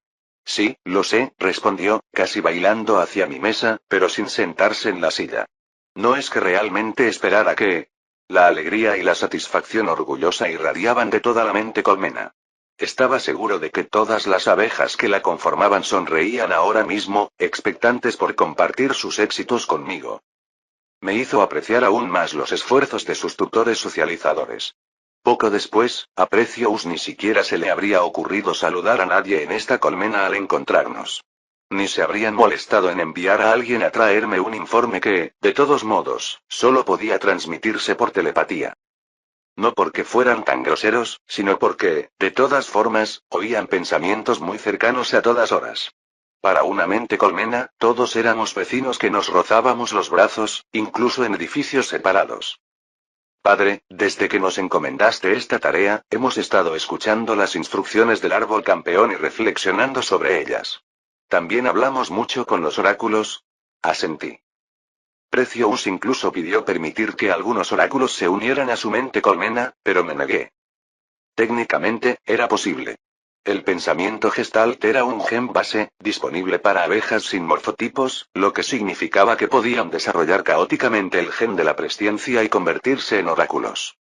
A: Sí, lo sé, respondió, casi bailando hacia mi mesa, pero sin sentarse en la silla. No es que realmente esperara que... La alegría y la satisfacción orgullosa irradiaban de toda la mente colmena. Estaba seguro de que todas las abejas que la conformaban sonreían ahora mismo, expectantes por compartir sus éxitos conmigo. Me hizo apreciar aún más los esfuerzos de sus tutores socializadores. Poco después, a Precious ni siquiera se le habría ocurrido saludar a nadie en esta colmena al encontrarnos. Ni se habrían molestado en enviar a alguien a traerme un informe que, de todos modos, solo podía transmitirse por telepatía. No porque fueran tan groseros, sino porque, de todas formas, oían pensamientos muy cercanos a todas horas. Para una mente colmena, todos éramos vecinos que nos rozábamos los brazos, incluso en edificios separados. Padre, desde que nos encomendaste esta tarea, hemos estado escuchando las instrucciones del árbol campeón y reflexionando sobre ellas. También hablamos mucho con los oráculos. Asentí. Precious incluso pidió permitir que algunos oráculos se unieran a su mente colmena, pero me negué. Técnicamente, era posible. El pensamiento gestalt era un gen base, disponible para abejas sin morfotipos, lo que significaba que podían desarrollar caóticamente el gen de la presciencia y convertirse en oráculos.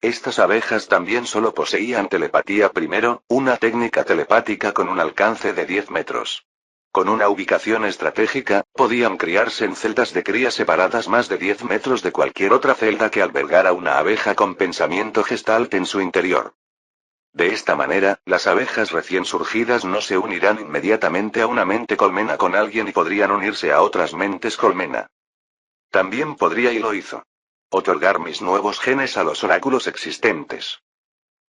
A: Estas abejas también solo poseían telepatía primero, una técnica telepática con un alcance de 10 metros. Con una ubicación estratégica, podían criarse en celdas de cría separadas más de 10 metros de cualquier otra celda que albergara una abeja con pensamiento gestalt en su interior. De esta manera, las abejas recién surgidas no se unirán inmediatamente a una mente colmena con alguien y podrían unirse a otras mentes colmena. También podría y lo hizo. Otorgar mis nuevos genes a los oráculos existentes.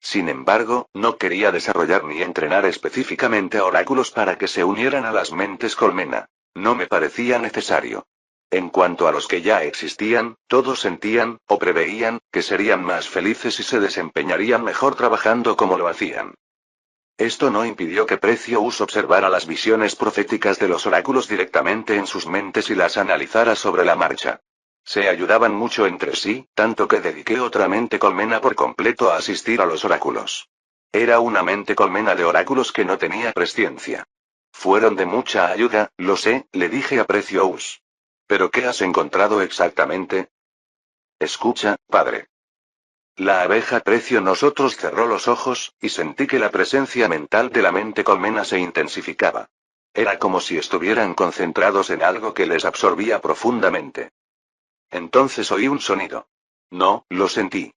A: Sin embargo, no quería desarrollar ni entrenar específicamente a oráculos para que se unieran a las mentes colmena. No me parecía necesario. En cuanto a los que ya existían, todos sentían, o preveían, que serían más felices y se desempeñarían mejor trabajando como lo hacían. Esto no impidió que Precious observara las visiones proféticas de los oráculos directamente en sus mentes y las analizara sobre la marcha. Se ayudaban mucho entre sí, tanto que dediqué otra mente colmena por completo a asistir a los oráculos. Era una mente colmena de oráculos que no tenía presciencia. Fueron de mucha ayuda, lo sé, le dije a Precious. ¿Pero qué has encontrado exactamente? Escucha, padre. La abeja Precio nosotros cerró los ojos, y sentí que la presencia mental de la mente colmena se intensificaba. Era como si estuvieran concentrados en algo que les absorbía profundamente. Entonces oí un sonido. No, lo sentí.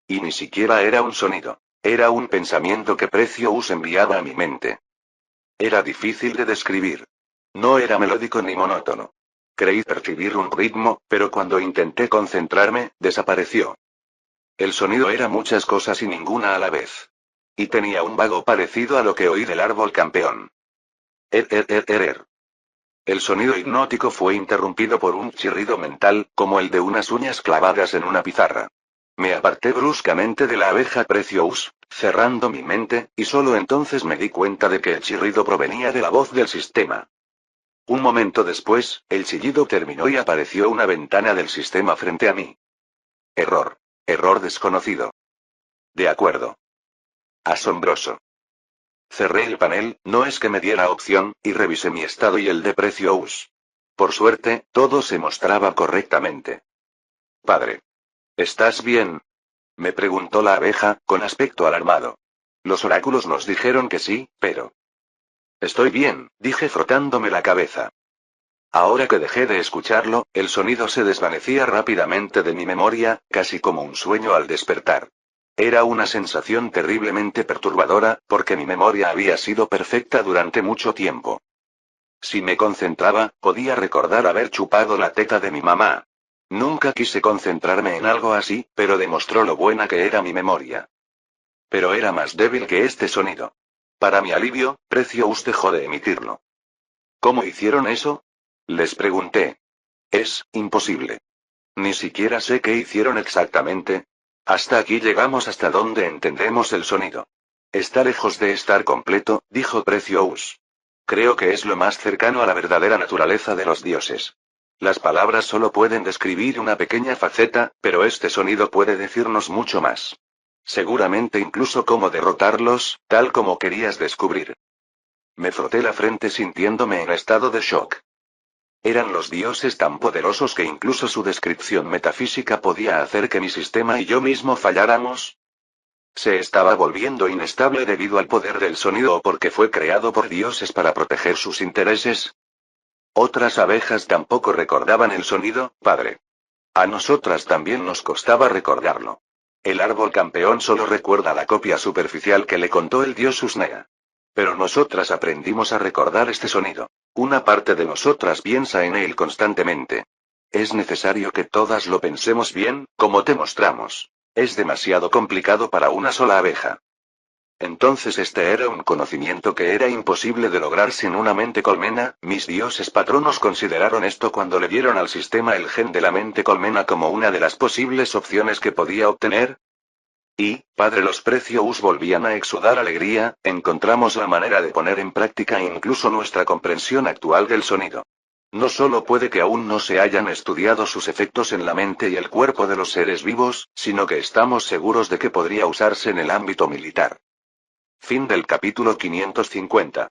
A: Y ni siquiera era un sonido. Era un pensamiento que Precious enviaba a mi mente. Era difícil de describir. No era melódico ni monótono. Creí percibir un ritmo, pero cuando intenté concentrarme, desapareció. El sonido era muchas cosas y ninguna a la vez. Y tenía un vago parecido a lo que oí del árbol campeón. Er. El sonido hipnótico fue interrumpido por un chirrido mental, como el de unas uñas clavadas en una pizarra. Me aparté bruscamente de la abeja Precious, cerrando mi mente, y solo entonces me di cuenta de que el chirrido provenía de la voz del sistema. Un momento después, el chillido terminó y apareció una ventana del sistema frente a mí. Error. Error desconocido. De acuerdo. Asombroso. Cerré el panel, no es que me diera opción, y revisé mi estado y el de Precious. Por suerte, todo se mostraba correctamente. Padre. ¿Estás bien? Me preguntó la abeja, con aspecto alarmado. Los oráculos nos dijeron que sí, pero... Estoy bien, dije frotándome la cabeza. Ahora que dejé de escucharlo, el sonido se desvanecía rápidamente de mi memoria, casi como un sueño al despertar. Era una sensación terriblemente perturbadora, porque mi memoria había sido perfecta durante mucho tiempo. Si me concentraba, podía recordar haber chupado la teta de mi mamá. Nunca quise concentrarme en algo así, pero demostró lo buena que era mi memoria. Pero era más débil que este sonido. Para mi alivio, Precious dejó de emitirlo. ¿Cómo hicieron eso? Les pregunté. Es imposible. Ni siquiera sé qué hicieron exactamente. Hasta aquí llegamos hasta donde entendemos el sonido. Está lejos de estar completo, dijo Precious. Creo que es lo más cercano a la verdadera naturaleza de los dioses. Las palabras solo pueden describir una pequeña faceta, pero este sonido puede decirnos mucho más. Seguramente incluso cómo derrotarlos, tal como querías descubrir. Me froté la frente sintiéndome en estado de shock. ¿Eran los dioses tan poderosos que incluso su descripción metafísica podía hacer que mi sistema y yo mismo falláramos? ¿Se estaba volviendo inestable debido al poder del sonido o porque fue creado por dioses para proteger sus intereses? Otras abejas tampoco recordaban el sonido, padre. A nosotras también nos costaba recordarlo. El árbol campeón solo recuerda la copia superficial que le contó el dios Usnea. Pero nosotras aprendimos a recordar este sonido. Una parte de nosotras piensa en él constantemente. Es necesario que todas lo pensemos bien, como te mostramos. Es demasiado complicado para una sola abeja. Entonces este era un conocimiento que era imposible de lograr sin una mente colmena. Mis dioses patronos consideraron esto cuando le dieron al sistema el gen de la mente colmena como una de las posibles opciones que podía obtener. Y, padre, los Precious volvían a exudar alegría, encontramos la manera de poner en práctica incluso nuestra comprensión actual del sonido. No solo puede que aún no se hayan estudiado sus efectos en la mente y el cuerpo de los seres vivos, sino que estamos seguros de que podría usarse en el ámbito militar. Fin del capítulo 550.